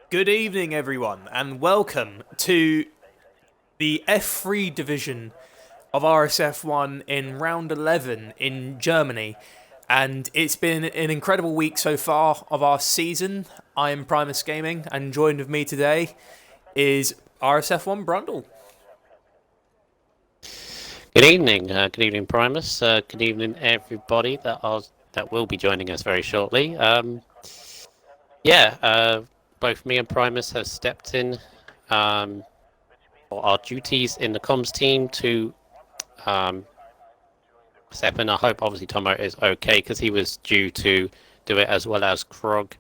Good evening, everyone, and welcome to the F3 division of RSF1 in round 11 in Germany. And it's been an incredible week so far of our season. I am Primus Gaming, and joined with me today is RSF1 Brundle. Good evening, Primus. Good evening, everybody that will be joining us very shortly. Yeah, both me and Primus have stepped in for our duties in the comms team to um, step in. I hope obviously Tomo is okay because he was due to do it as well as Krog.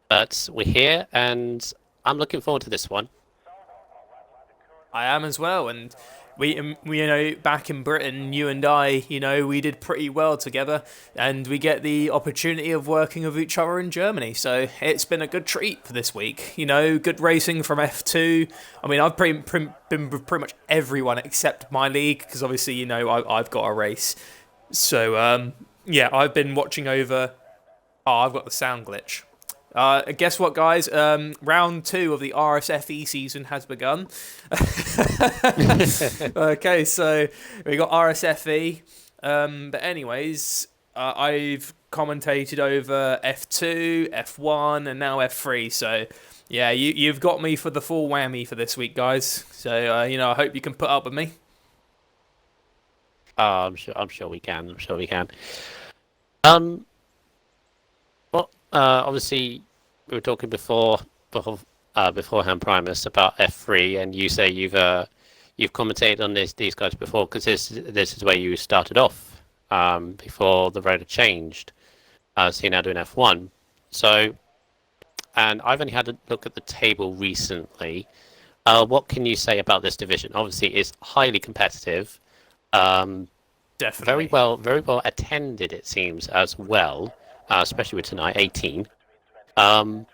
But we're here, and I'm looking forward to this one. I am as well, and we back in Britain, you and I, we did pretty well together, and we get the opportunity of working with each other in Germany. So it's been a good treat for this week. Good racing from F2. I mean, I've been with pretty much everyone except my league, because obviously, I've got a race. So yeah, I've been watching over. Oh, I've got the sound glitch. Guess what, guys? Round 2 of the RSFE season has begun. Okay, so we got RSFE. But anyways, I've commentated over F2, F1, and now F3. So yeah, you've got me for the full whammy for this week, guys. So I hope you can put up with me. I'm sure we can. I'm sure we can. Um, Obviously, we were talking beforehand, Primus, about F3, and you say you've commentated on these guys before because this is where you started off before the rotor changed. So you're now doing F1. So, and I've only had a look at the table recently. What can you say about this division? Obviously, it's highly competitive. Um, Definitely. very well attended, it seems, as well, especially with tonight, 18. Um,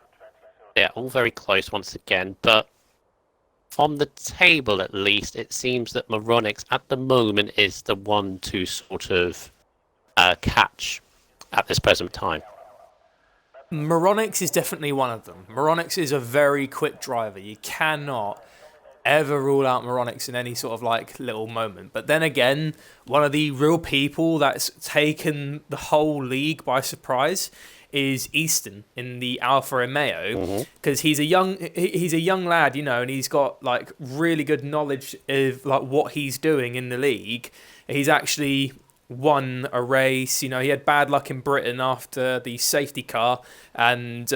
yeah, all very close once again, but from the table at least, it seems that Moronics at the moment is the one to sort of catch at this present time. Moronics is definitely one of them. Moronics is a very quick driver. You cannot ever rule out Moronics in any sort of like little moment. But then again, one of the real people that's taken the whole league by surprise is Easton in the Alfa Romeo, Hmm. because he's a young lad, and he's got like really good knowledge of like what he's doing in the league. He's actually won a race. He had bad luck in Britain after the safety car, and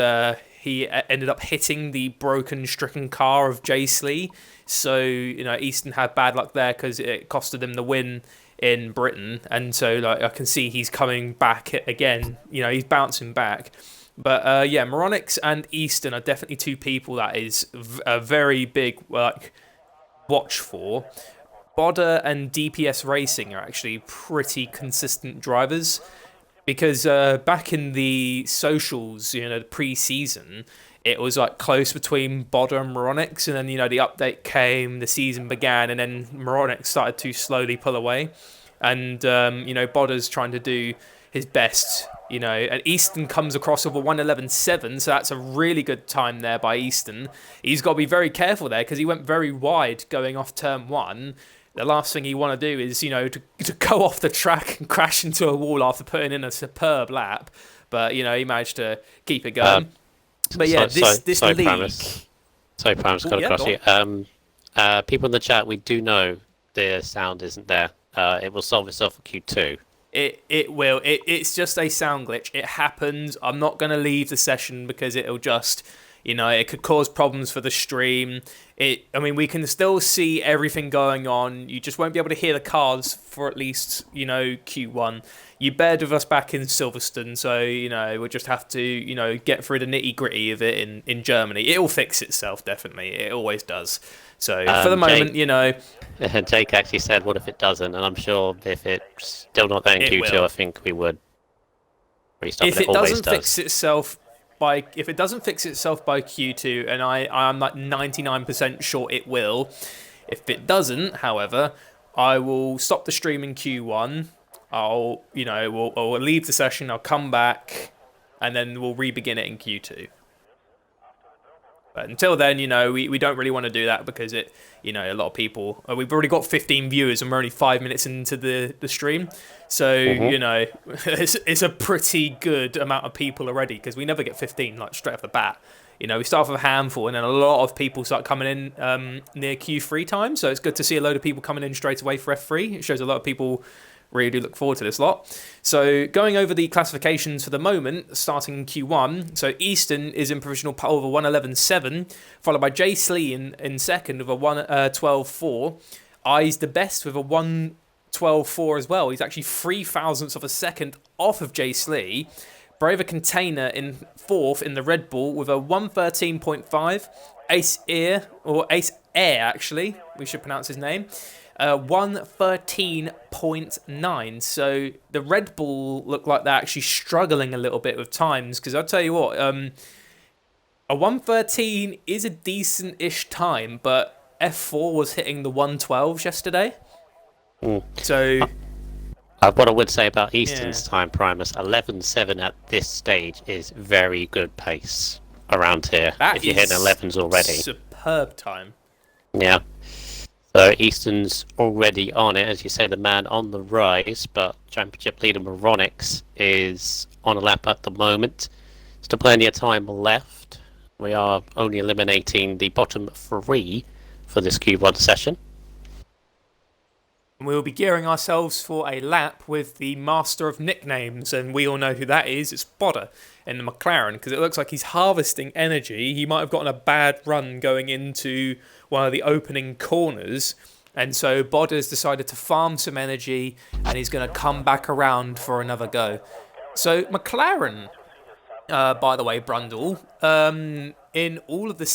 he ended up hitting the broken, stricken car of Jay Slee. So, Easton had bad luck there because it costed him the win in Britain. And so, like, I can see he's coming back again. He's bouncing back. But yeah, Moronics and Easton are definitely two people that is a very big like watch for. Bodder and DPS Racing are actually pretty consistent drivers, because back in the socials, pre-season, it was like close between Bodder and Moronics, and then the update came, the season began, and then Moronics started to slowly pull away, and Bodder's trying to do his best. And Easton comes across with a 1:11.7, so that's a really good time there by Easton. He's got to be very careful there because he went very wide going off turn one. The last thing you want to do is, to go off the track and crash into a wall after putting in a superb lap. But, he managed to keep it going. But yeah, this sorry, league. Primus. Sorry, Primus, got Yeah, across go you. People in the chat, we do know the sound isn't there. It will solve itself for Q2. It will. It's just a sound glitch. It happens. I'm not going to leave the session because it'll just, it could cause problems for the stream. I mean, we can still see everything going on. You just won't be able to hear the cars for at least, Q1. You bared with us back in Silverstone, so, we'll just have to, get through the nitty gritty of it in Germany. It'll fix itself, definitely. It always does. So for the moment, Jake actually said, "What if it doesn't?" And I'm sure if it's still not there in it Q2, will. I think we would restart. If But it it always doesn't does. fix itself if it doesn't fix itself by Q2, and I'm like 99% sure it will. If it doesn't, however, I will stop the stream in Q1. I'll leave the session. I'll come back, and then we'll re-begin it in Q2. But until then, we don't really want to do that because a lot of people. We've already got 15 viewers and we're only 5 minutes into the stream, so it's a pretty good amount of people already because we never get 15 like straight off the bat. We start off with a handful and then a lot of people start coming in near Q3 time. So it's good to see a load of people coming in straight away for F3. It shows a lot of people really do look forward to this lot. So going over the classifications for the moment, starting in Q1. So Easton is in provisional pole with a 111.7, followed by Jay Slee in second with a 112.4. I's the best with a 112.4 as well. He's actually 3 thousandths of a second off of Jay Slee. Braver Container in fourth in the Red Bull with a 113.5. Ace Air, actually, we should pronounce his name, 113.9. So the Red Bull look like they're actually struggling a little bit with times, because I'll tell you what, a 113 is a decent-ish time, but F4 was hitting the 112s yesterday. So what I would say about Easton's time, Primus, 11.7 at this stage is very good pace around here. That if you're hitting 11s already. Superb time. Yeah. So Easton's already on it, as you say, the man on the rise, but championship leader Moronix is on a lap at the moment. Still plenty of time left. We are only eliminating the bottom 3 for this Q1 session. And we will be gearing ourselves for a lap with the master of nicknames, and we all know who that is. It's Bodder in the McLaren, because it looks like he's harvesting energy. He might have gotten a bad run going into one of the opening corners, and so Bodder's decided to farm some energy, and he's going to come back around for another go. So McLaren, by the way, Brundle, in all of the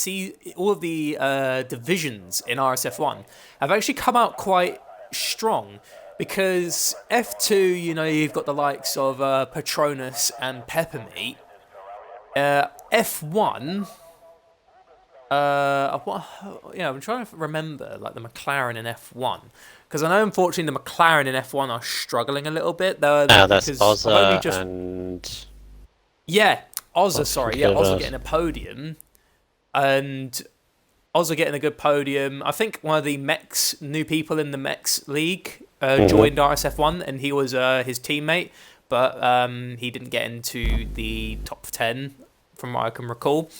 divisions in RSF1 have actually come out quite strong, because F2, you've got the likes of Patronus and Peppermeat. F1, I'm trying to remember like the McLaren in F1, because I know unfortunately the McLaren in F1 are struggling a little bit. That's Ozza and Ozza. Sorry, Ozza getting a podium, and Ozza getting a good podium. I think one of the new people in the Mex League joined RSF1, and he was his teammate, but he didn't get into the top 10, from what I can recall.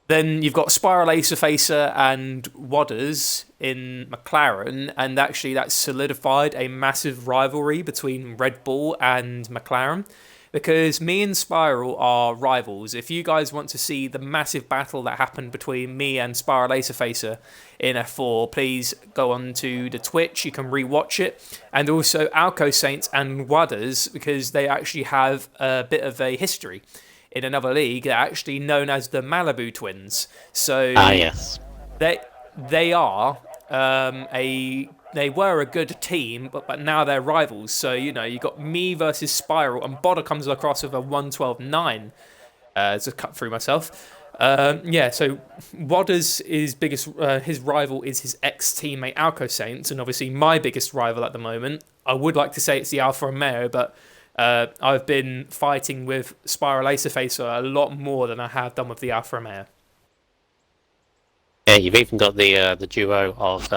Then you've got Spiral Acerfacer and Wadders in McLaren, and actually that solidified a massive rivalry between Red Bull and McLaren, because me and Spiral are rivals. If you guys want to see the massive battle that happened between me and Spiral Acerfacer in F4, please go on to the Twitch. You can rewatch it. And also Alco Saints and Wadders, because they actually have a bit of a history in another league. They're actually known as the Malibu Twins. So yes, they are they were a good team, but now they're rivals. So, you got me versus Spiral, and Bodder comes across with a 112.9 to cut through myself. So Wadders' his rival is his ex-teammate Alco Saints, and obviously my biggest rival at the moment, I would like to say it's the Alfa Romeo, but I've been fighting with Spiral Acerfacer a lot more than I have done with the Alfa Romeo. Yeah, you've even got the duo of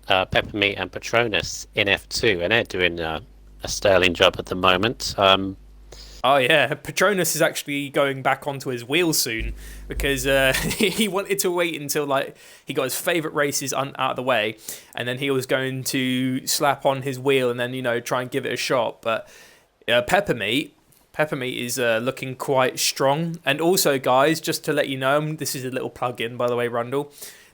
Peppermeat and Patronus in F2, and they're doing a sterling job at the moment. Patronus is actually going back onto his wheel soon, because he wanted to wait until he got his favourite races out of the way, and then he was going to slap on his wheel and then try and give it a shot. But Peppermeat is looking quite strong. And also, guys, just to let you know, this is a little plug-in, by the way, Rundle.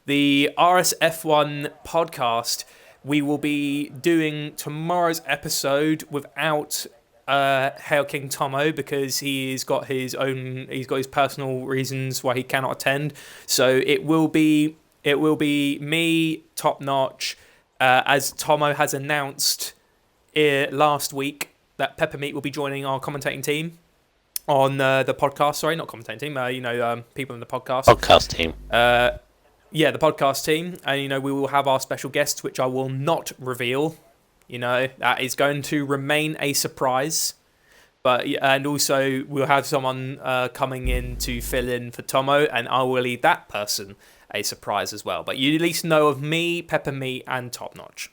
The RSF1 podcast, we will be doing tomorrow's episode without Hail King Tomo, because he's got his personal reasons why he cannot attend. So it will be me, Top Notch, as Tomo has announced last week that Peppermeat will be joining our commentating team on the podcast. Sorry, not commentating team. People in the podcast. Podcast team. The podcast team. And, we will have our special guests, which I will not reveal. That is going to remain a surprise. But and also we'll have someone coming in to fill in for Tomo, and I will leave that person a surprise as well. But you at least know of me, Pepper Me, and Top Notch.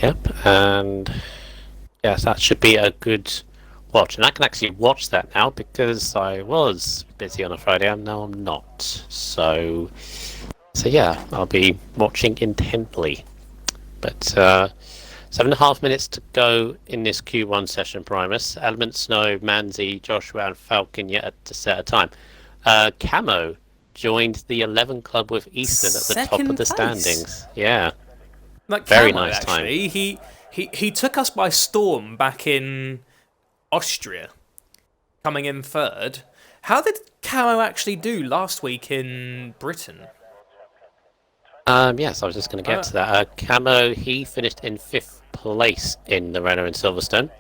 Yep, and yes, that should be a good watch. And I can actually watch that now because I was busy on a Friday and now I'm not. So yeah, I'll be watching intently. But 7.5 minutes to go in this Q1 session, Primus. Element, Snow, Manzi, Joshua, and Falcon yet to set a time. Camo joined the 11 club with Easton at the top of the standings. Yeah. Like Very Camo, nice time. actually, he took us by storm back in Austria, coming in third. How did Camo actually do last week in Britain? Yes, I was just going to get to that. Camo, he finished in 5th place in the Renault in Silverstone.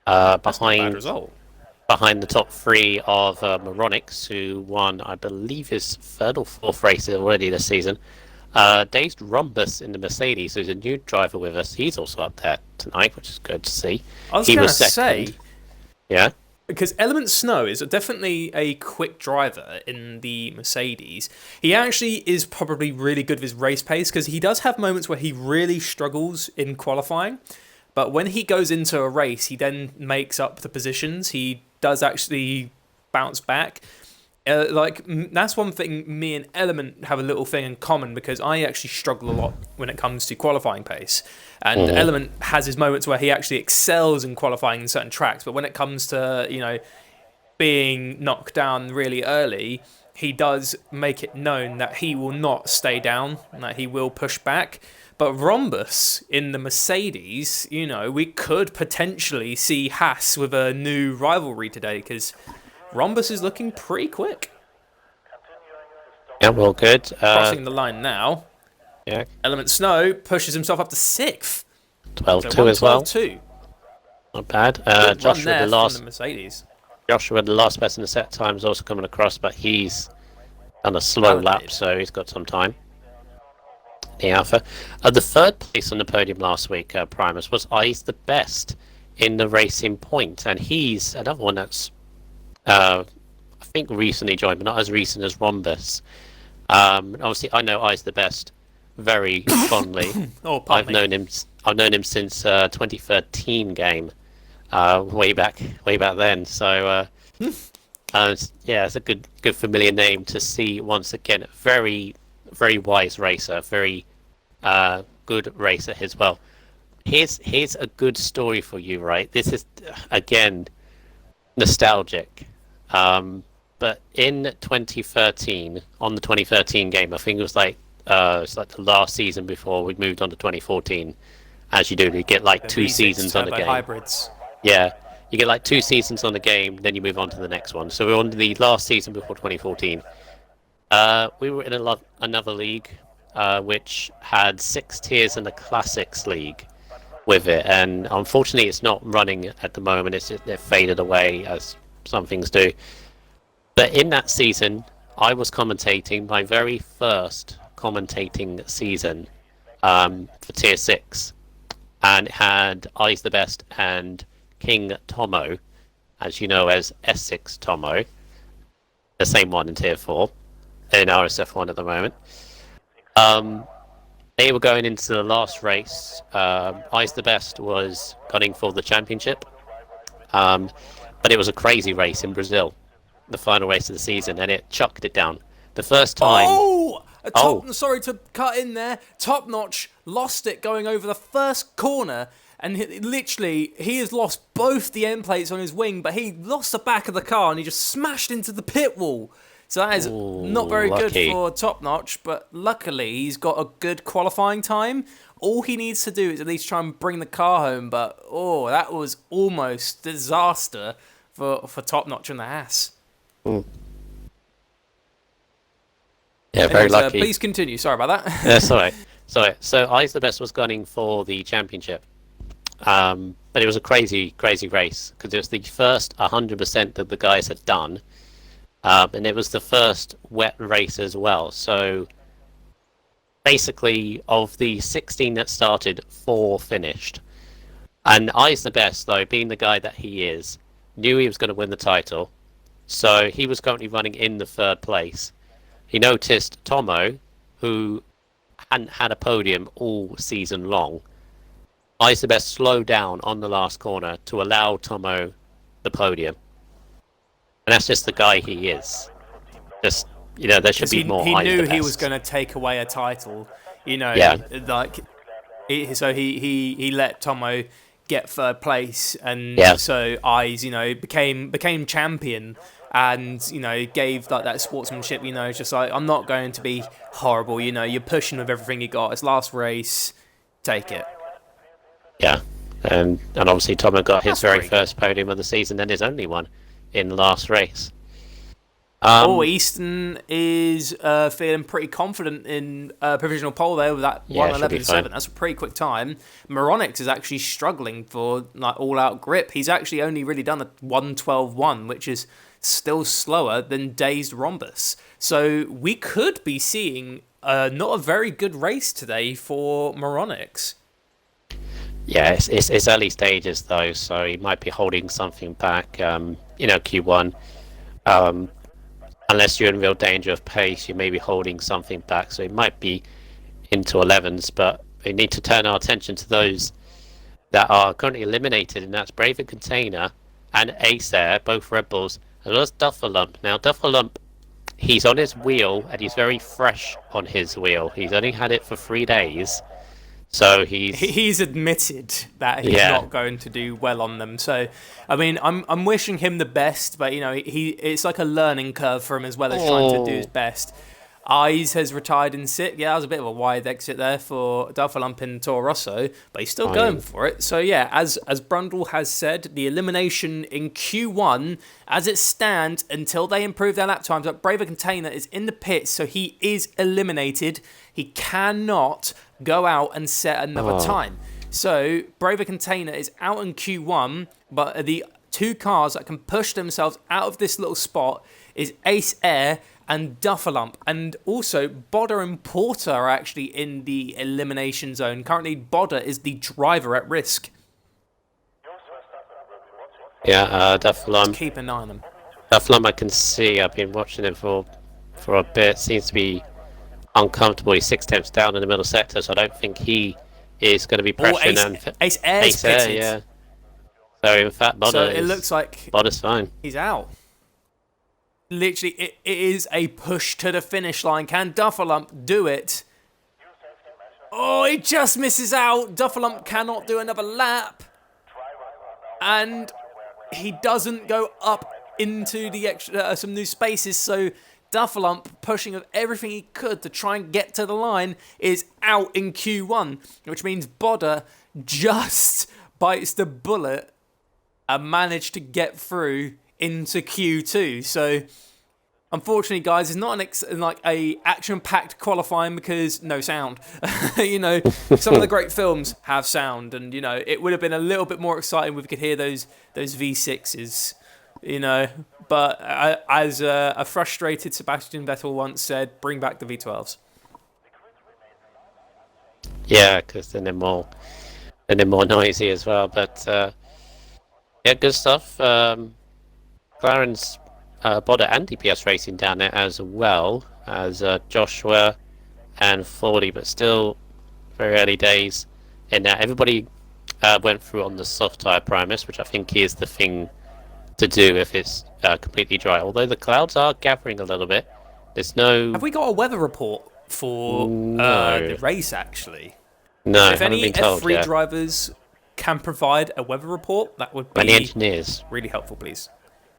That's not a bad result. Behind the top 3 of Moronix, who won, I believe, his 3rd or 4th race already this season. Dazed Rhombus in the Mercedes, who's a new driver with us. He's also up there tonight, which is good to see. I was going to say... Yeah? Because Element Snow is definitely a quick driver in the Mercedes. He actually is probably really good with his race pace because he does have moments where he really struggles in qualifying. But when he goes into a race, he then makes up the positions. He does actually bounce back. That's one thing me and Element have a little thing in common because I actually struggle a lot when it comes to qualifying pace. And Element has his moments where he actually excels in qualifying in certain tracks, but when it comes to, being knocked down really early, he does make it known that he will not stay down and that he will push back. But Rhombus in the Mercedes, we could potentially see Haas with a new rivalry today because Rhombus is looking pretty quick. Yeah, well, good. Crossing the line now. Yeah. Element Snow pushes himself up to 6th. 12-2 as well. 12-2. Not bad. Joshua, the Mercedes. Joshua, the last person to set time, is also coming across, but he's done a slow lap, so he's got some time. The Alpha. The 3rd place on the podium last week, Primus, was Eyes the Best in the Racing Point, and he's another one that's I think recently joined, but not as recent as Rhombus. Obviously, I know Eyes the Best very fondly. I've known him since 2013 game, way back then. So it's a good familiar name to see once again. Very very wise racer, very good racer as well. Here's a good story for you, right? This is again nostalgic. But in 2013, on the 2013 game, I think it was it's like the last season before we moved on to 2014. As you do, you get like 2 seasons on the game. Hybrids. Yeah, you get like 2 seasons on the game, then you move on to the next one. So we're on the last season before 2014. We were in another league, which had 6 tiers in the Classics League with it, and unfortunately, it's not running at the moment. It faded away as some things do. But in that season, I was commentating my very first commentating season for Tier 6. And it had Eyes the Best and King Tomo, as you know as S6 Tomo. The same one in Tier 4, in RSF1 at the moment. They were going into the last race. Eyes the Best was gunning for the championship. But it was a crazy race in Brazil, the final race of the season, and it chucked it down. The first time... Sorry to cut in there. Top Notch lost it going over the first corner, and he has lost both the end plates on his wing, but he lost the back of the car, and he just smashed into the pit wall. So that is not very good for Top Notch, but luckily he's got a good qualifying time. All he needs to do is at least try and bring the car home, but that was almost disaster for Top Notch and the Haas. Yeah, very lucky. Please continue. Sorry about that. That's all right. Sorry. So Eyes the Best was gunning for the championship. But it was a crazy, crazy race because it was the first 100% that the guys had done. And it was the first wet race as well. So basically, of the 16 that started, 4 finished. And I's the best, though, being the guy that he is, knew he was going to win the title. So he was currently running in the third place. He noticed Tomo, who hadn't had a podium all season long. I's the best slowed down on the last corner to allow Tomo the podium. And that's just the guy he is. Just, there should be more. He knew he was going to take away a title, Yeah. So he let Tomo get third place, and so Eyes, became champion, and gave like that sportsmanship. It's just like, I'm not going to be horrible. You're pushing with everything you got. It's last race, take it. Yeah, and obviously Tomo got his very first podium of the season, then his only one in the last race. Easton is feeling pretty confident in provisional pole there with that 1:11.7. That's a pretty quick time. Moronix is actually struggling for like all-out grip. He's actually only really done a 1:12.1, which is still slower than Dazed Rhombus. So we could be seeing not a very good race today for Moronix. Yeah, it's early stages though, so he might be holding something back. Q1. Unless you're in real danger of pace, you may be holding something back, so it might be into 11s, but we need to turn our attention to those that are currently eliminated, and that's Braver Container and Ace Air, both Red Bulls, as well as Dufferlump. Now, Dufferlump, he's on his wheel, and he's very fresh on his wheel. He's only had it for 3 days, so he's admitted that he's not going to do well on them. So, I mean, I'm wishing him the best, but it's like a learning curve for him as well as trying to do his best. Eyes has retired in sixth. Yeah, that was a bit of a wide exit there for Dufferlump in Toro Rosso, but he's still going for it. So yeah, as Brundle has said, the elimination in Q1 as it stands until they improve their lap times. But Braver Container is in the pits, so he is eliminated. He cannot go out and set another time. So Braver Container is out in Q1, but the two cars that can push themselves out of this little spot is Ace Air and Dufferlump. And also, Bodder and Porter are actually in the elimination zone. Currently, Bodder is the driver at risk. Yeah, Dufferlump. Just keep an eye on them. Dufferlump, I can see. I've been watching him for a bit. Seems to be uncomfortable. He's 6 tenths down in the middle sector, so I don't think he is going to be pressuring. Ace Air's pitted. Yeah. So in fact, it looks like Bodder's fine. He's out. Literally, it is a push to the finish line. Can Dufferlump do it? Oh, he just misses out. Dufferlump cannot do another lap. And he doesn't go up into the extra some new spaces, so Dufferlump, pushing of everything he could to try and get to the line, is out in Q1, which means Bodder just bites the bullet and managed to get through into Q2. So, unfortunately, guys, it's not a action-packed qualifying because no sound. Some of the great films have sound, and it would have been a little bit more exciting if we could hear those V6s. But as a frustrated Sebastian Vettel once said, bring back the V12s. Yeah, because then they're more noisy as well. But yeah, good stuff. McLaren's Bodder and DPS racing down there as well as Joshua and Fordy, but still very early days in that. Everybody went through on the soft tyre primus, which I think is the thing to do if it's completely dry. Although the clouds are gathering a little bit. There's no... Have we got a weather report for the race, actually? No, if any been told F3 yet. drivers can provide a weather report, that would be the engineers. Really helpful, please.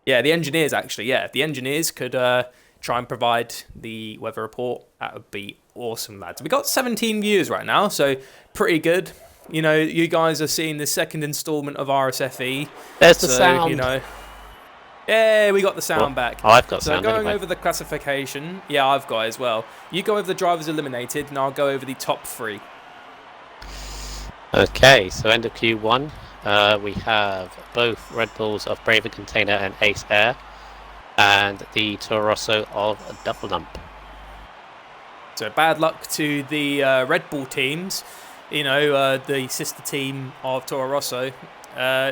Yeah, the engineers, actually, yeah. If the engineers could try and provide the weather report, that would be awesome, lads. We got 17 viewers right now, so pretty good. You guys are seeing the second installment of RSFE. There's the sound. Yeah, we got the sound back. Oh, I've got sound. So going over the classification, yeah, I've got it as well. You go over the drivers eliminated, and I'll go over the top 3. Okay, so end of Q1, we have both Red Bulls of Braver Container and Ace Air, and the Toro Rosso of Dufferlump. So bad luck to the Red Bull teams. the sister team of Toro Rosso.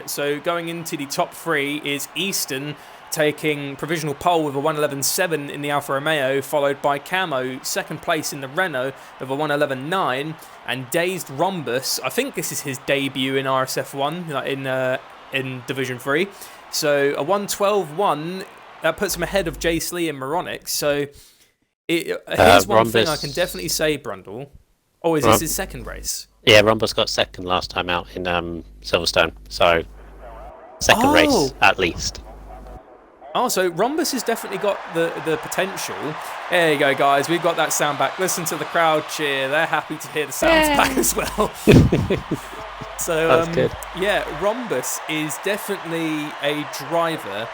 So going into the top 3 is Easton taking provisional pole with a 1:11.7 in the Alfa Romeo, followed by Camo, second place in the Renault with a 1:11.9, and Dazed Rhombus, I think this is his debut in RSF1 in Division 3. So a 1:12.1, that puts him ahead of Jace Lee and Moronic. So here's one thing I can definitely say, Brundle. Oh, is this his second race? Yeah, Rhombus got second last time out in Silverstone, so second race at least. Oh, so Rhombus has definitely got the potential. There you go, guys. We've got that sound back. Listen to the crowd cheer. They're happy to hear the sounds back as well. So, that's good. Yeah, Rhombus is definitely a driver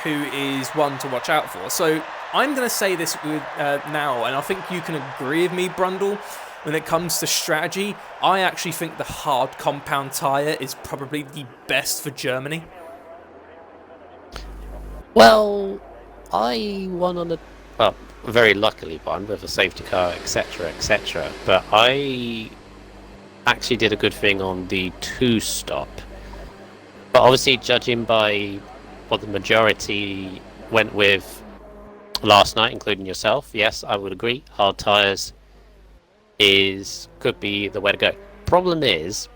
who is one to watch out for. So I'm going to say this now, and I think you can agree with me, Brundle. When it comes to strategy, I actually think the hard compound tyre is probably the best for Germany. Well, I won on very luckily won with a safety car, etc., etc. But I actually did a good thing on the 2-stop. But obviously, judging by what the majority went with last night, including yourself, yes, I would agree. Hard tyres could be the way to go. Problem is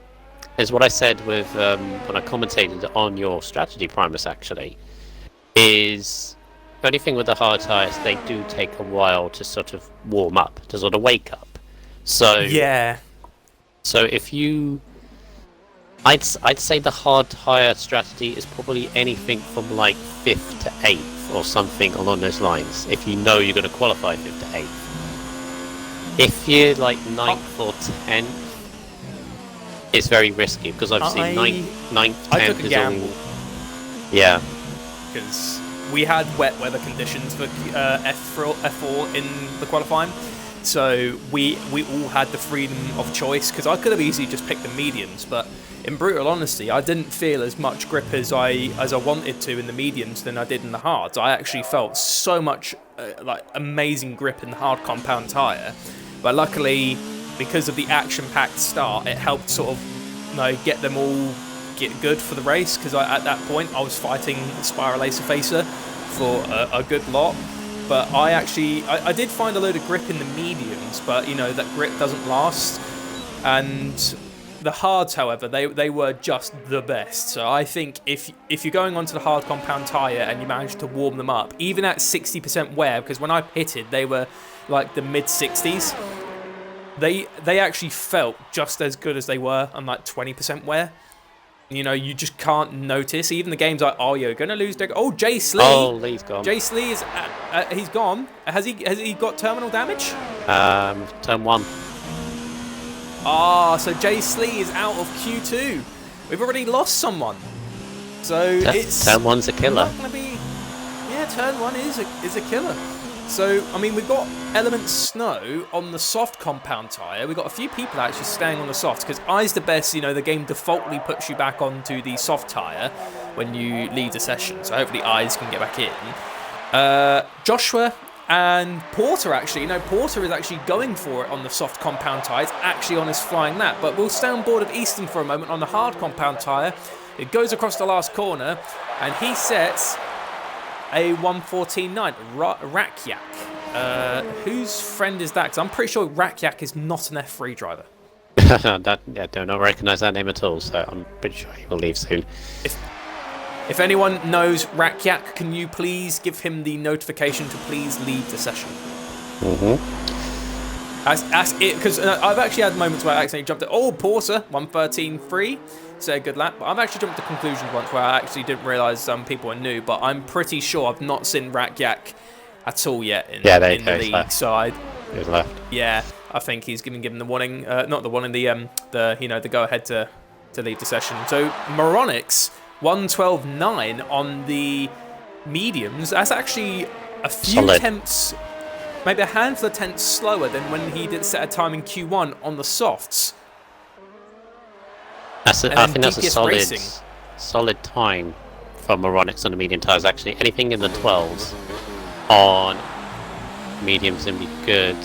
what I said with when I commentated on your strategy, Primus, actually, is the only thing with the hard tyres, they do take a while to sort of warm up, to sort of wake up. So yeah. So if you, I'd say the hard tyre strategy is probably anything from like 5th to 8th or something along those lines. If you know you're going to qualify 5th to 8th. If you're like 9th or 10th, it's very risky because obviously 9th, 10th is all. Yeah. Because we had wet weather conditions for F4 in the qualifying, so we all had the freedom of choice. Because I could have easily just picked the mediums, but in brutal honesty, I didn't feel as much grip as I wanted to in the mediums than I did in the hards. I actually felt so much amazing grip in the hard compound tyre. But luckily, because of the action-packed start, it helped sort of get them all get good for the race. Because at that point, I was fighting Spiral Acer for a good lot. But I did find a load of grip in the mediums, but that grip doesn't last. And the hards, however, they were just the best. So I think if you're going onto the hard compound tyre and you manage to warm them up, even at 60% wear, because when I pitted, they were like the mid-60s, they actually felt just as good as they were on like 20% wear. You just can't notice. Even the games like, oh, you're going to lose. Oh, Jace Lee. Oh, Lee's gone. Jace Lee is he's gone. Has he got terminal damage? Turn 1. Ah, so Jace Lee is out of Q2. We've already lost someone. So it's turn 1's a killer. Not gonna be, turn 1 is a killer. So I mean, we've got Element Snow on the soft compound tyre. We've got a few people actually staying on the soft because I's the best. The game defaultly puts you back onto the soft tyre when you leave the session. So hopefully I's can get back in. Joshua and Porter actually, Porter is actually going for it on the soft compound tyre. It's actually on his flying lap. But we'll stay on board of Easton for a moment on the hard compound tyre. It goes across the last corner, and he sets a 1:14.9. Rakyak. Whose friend is that? Because I'm pretty sure Rakyak is not an F3 driver. Do not recognise that name at all, so I'm pretty sure he will leave soon. If anyone knows Rakyak, can you please give him the notification to please leave the session? As it, because I've actually had moments where I accidentally jumped at, Porter, 1:13.3, so good lap. But I've actually jumped to conclusions once where I actually didn't realise some people are new, but I'm pretty sure I've not seen Rakyak at all yet in the league. So he's left. Yeah, I think he's going to give him the warning, not the warning, the go ahead to leave the session. So Moronics 1:12.9 on the mediums. That's actually a few tenths, maybe a handful of tenths slower than when he did set a time in Q1 on the softs. I think that's a solid time for Moronics on the medium tyres. Actually, anything in the 12s on mediums would be good.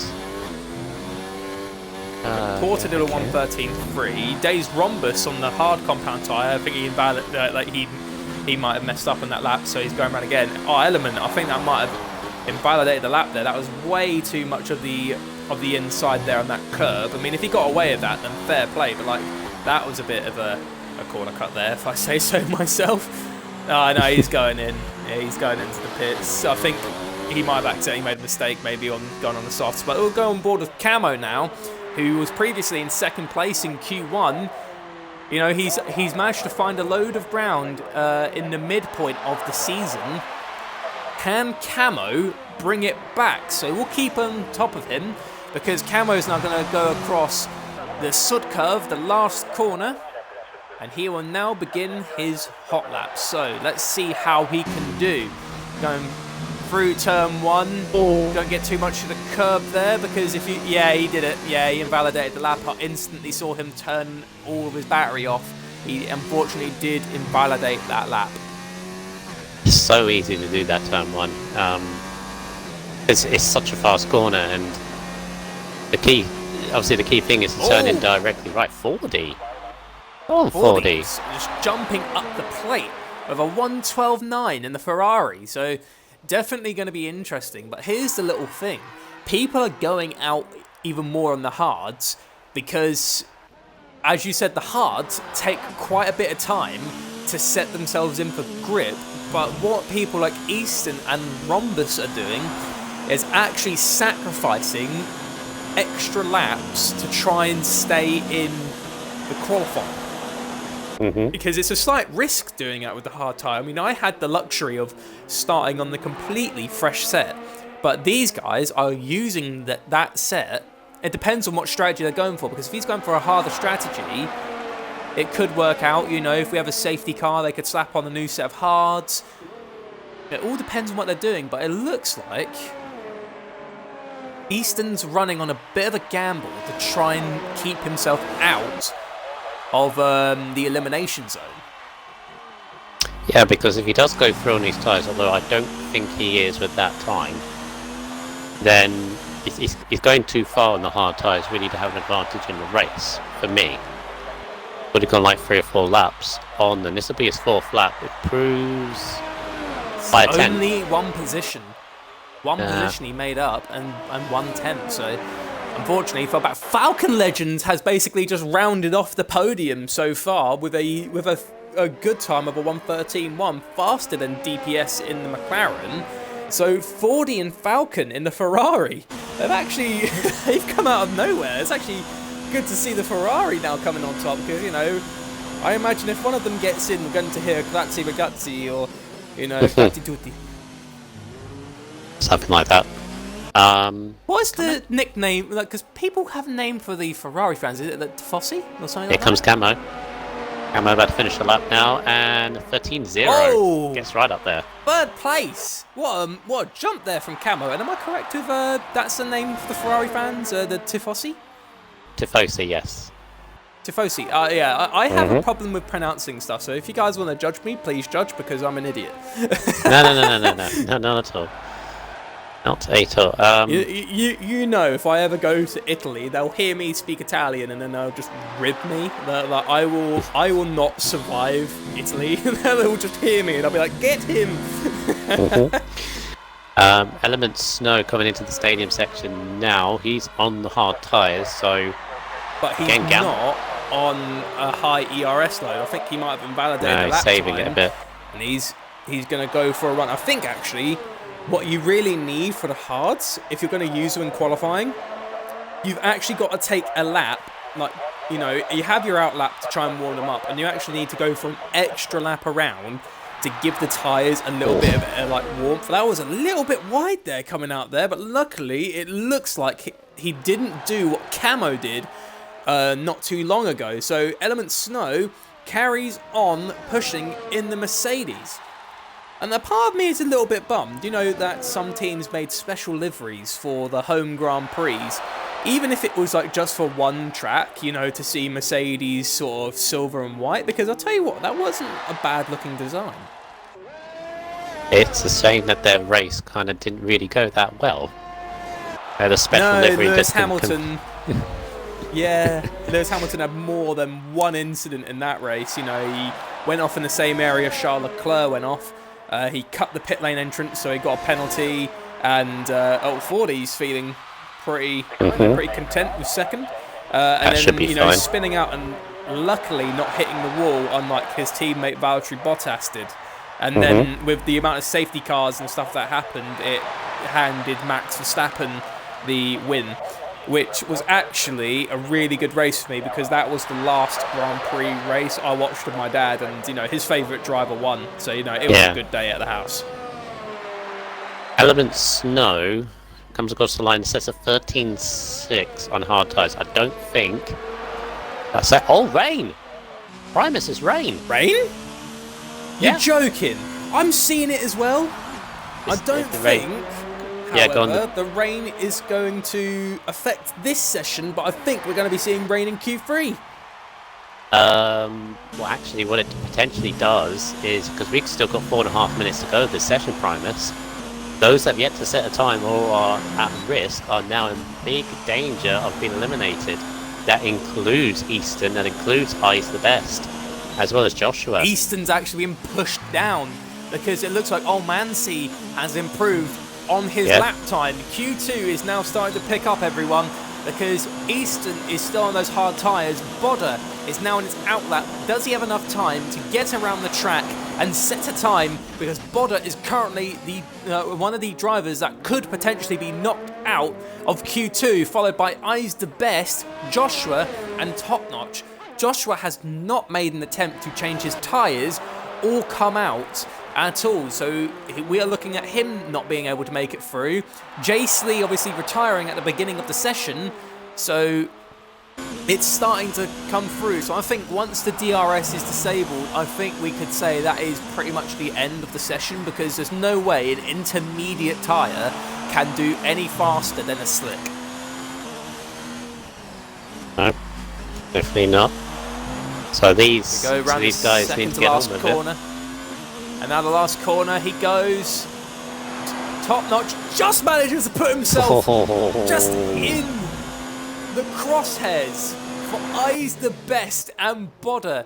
Porter did a 1:13.3. Dazed Rhombus on the hard compound tyre. I think he might have messed up on that lap, so he's going around again. Oh, Element, I think that might have invalidated the lap there. That was way too much of the inside there on that curb. I mean, if he got away with that, then fair play. But like, that was a bit of a corner cut there, if I say so myself. Oh no, he's going in. Yeah, he's going into the pits. I think he might have accidentally made a mistake, maybe on going on the softs. But we'll go on board with Camo now, who was previously in second place in Q1. You know, he's managed to find a load of ground in the midpoint of the season. Can Camo bring it back? So we'll keep on top of him, because Camo's now going to go across the Sud curve, the last corner, and he will now begin his hot lap. So let's see how he can do. Going through turn 1. Don't get too much of the curb there, because if you... Yeah, he did it. Yeah, he invalidated the lap. I instantly saw him turn all of his battery off. He unfortunately did invalidate that lap. It's so easy to do that turn 1. It's such a fast corner, and the key thing is to turn in directly right. 40. Oh, 40. Just jumping up the plate with a 1:12.9 in the Ferrari. So definitely going to be interesting. But here's the little thing. People are going out even more on the hards because, as you said, the hards take quite a bit of time to set themselves in for grip. But what people like Easton and Rhombus are doing is actually sacrificing extra laps to try and stay in the qualifying. Because it's a slight risk doing that with the hard tyre. I mean, I had the luxury of starting on the completely fresh set, but these guys are using that set. It depends on what strategy they're going for, because if he's going for a harder strategy, it could work out. You know, if we have a safety car, they could slap on a new set of hards. It all depends on what they're doing, but it looks like Easton's running on a bit of a gamble to try and keep himself out of the elimination zone. Yeah, because if he does go through on his tyres, although I don't think he is with that time, then he's going too far on the hard tyres really to have an advantage in the race, for me. Would have gone like 3 or 4 laps on, and this will be his 4th lap. It proves by a 10. Only one position. One position he made up, and 1/10, so unfortunately for that, Falcon Legends has basically just rounded off the podium so far with a good time of a 1:13.1, faster than DPS in the McLaren. So 40 and Falcon in the Ferrari. They've come out of nowhere. It's actually good to see the Ferrari now coming on top, because, you know, I imagine if one of them gets in, we're going to hear Grazie Ragazzi or, you know, Fatti Tutti. Something like that. What's the nickname? Because people have a name for the Ferrari fans. Is it the Tifosi or something like that? Here comes Camo. Camo about to finish the lap now, and 13.0 gets right up there. 3rd place. What a jump there from Camo. And am I correct if that's the name for the Ferrari fans? The Tifosi? Tifosi, yes. Tifosi. Yeah, I have a problem with pronouncing stuff. So if you guys want to judge me, please judge, because I'm an idiot. No, not at all. Not at all. You know, if I ever go to Italy, they'll hear me speak Italian and then they'll just rib me. Like, I will not survive Italy. They'll just hear me and I'll be like, get him. Element Snow coming into the stadium section now. He's on the hard tyres, so. But he's not on a high ERS load. I think he might have invalidated that. He's saving it a bit. And he's going to go for a run. I think actually, what you really need for the hards, if you're going to use them in qualifying, you've actually got to take a lap. Like, you know, you have your out lap to try and warm them up, and you actually need to go for an extra lap around to give the tyres a little bit of like warmth. That was a little bit wide there coming out there, but luckily it looks like he didn't do what Camo did not too long ago. So Element Snow carries on pushing in the Mercedes. And a part of me is a little bit bummed. You know that some teams made special liveries for the home Grand Prix, even if it was like just for one track, you know, to see Mercedes sort of silver and white, because I'll tell you what, that wasn't a bad looking design. It's a shame that their race kind of didn't really go that well. The special livery Lewis Hamilton. Yeah, Lewis Hamilton had more than one incident in that race. You know, he went off in the same area Charles Leclerc went off. He cut the pit lane entrance, so he got a penalty. And Ford, he's feeling pretty content with second. And That should then, be you know, fine. spinning out and luckily not hitting the wall, unlike his teammate Valtteri Bottas did. And then with the amount of safety cars and stuff that happened, it handed Max Verstappen the win, which was actually a really good race for me because that was the last Grand Prix race I watched with my dad, and you know his favourite driver won, so you know it was a good day at the house. Element Snow comes across the line, sets a 13.6 on hard tyres. I don't think that's it. Oh, rain! Primus is rain. Rain? Yeah. You're joking? I'm seeing it as well. I don't think. However, the rain is going to affect this session, but I think we're going to be seeing rain in Q3. Well, actually, what it potentially does is, because we've still got 4.5 minutes to go this session, Primus, those that have yet to set a time or are at risk are now in big danger of being eliminated. That includes Easton, that includes Ice the Best, as well as Joshua. Easton's actually been pushed down because it looks like Almansi has improved on his lap time. Q2 is now starting to pick up, everyone, because Easton is still on those hard tyres. Bodder is now in his outlap. Does he have enough time to get around the track and set a time? Because Bodder is currently the one of the drivers that could potentially be knocked out of Q2, followed by Eyes the Best, Joshua, and Top Notch. Joshua has not made an attempt to change his tyres or come out at all, so we are looking at him not being able to make it through. Jace Lee obviously retiring at the beginning of the session, so it's starting to come through. So I think once the DRS is disabled, I think we could say that is pretty much the end of the session, because there's no way an intermediate tyre can do any faster than a slick. No, definitely not. So these guys need to get on with corner. And now the last corner, he goes. Top Notch just manages to put himself just in the crosshairs for Eyes the Best and Bodder.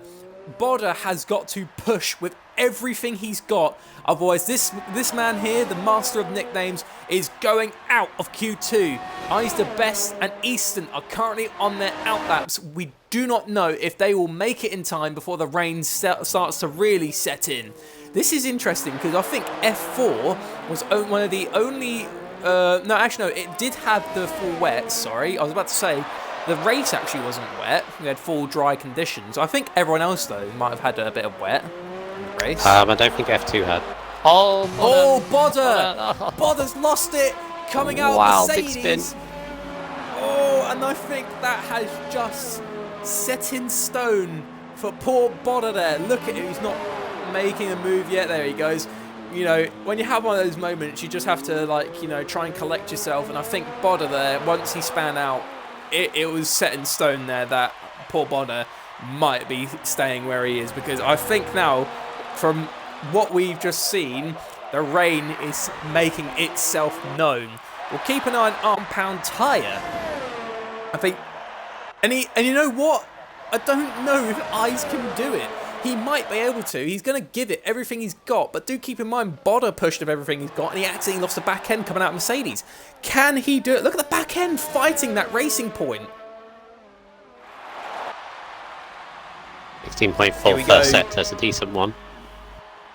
Bodder has got to push with everything he's got, otherwise this man here, the master of nicknames, is going out of Q2. Eyes the Best and Easton are currently on their outlaps. We do not know if they will make it in time before the rain starts to really set in. This is interesting because I think F4 was one of the only... no, actually, no, it did have the full wet, sorry. I was about to say, the race actually wasn't wet. We had full dry conditions. I think everyone else, though, might have had a bit of wet in the race. I don't think F2 had. Oh, Bodder! Bodder's lost it! Coming out of Mercedes! Big spin. Oh, and I think that has just set in stone for poor Bodder there. Look at him, he's not making a move yet. There he goes. You know, when you have one of those moments, you just have to, like, you know, try and collect yourself. And I think Bodder there, once he span out, it was set in stone there that poor Bodder might be staying where he is, because I think now, from what we've just seen, the rain is making itself known. We'll keep an eye on Arm-Pound Tyre. I think, and you know what? I don't know if Eyes can do it. He might be able to. He's going to give it everything he's got. But do keep in mind, Bodder pushed of everything he's got, and he accidentally lost the back end coming out of Mercedes. Can he do it? Look at the back end fighting that racing point. 16.4 first set. That's a decent one.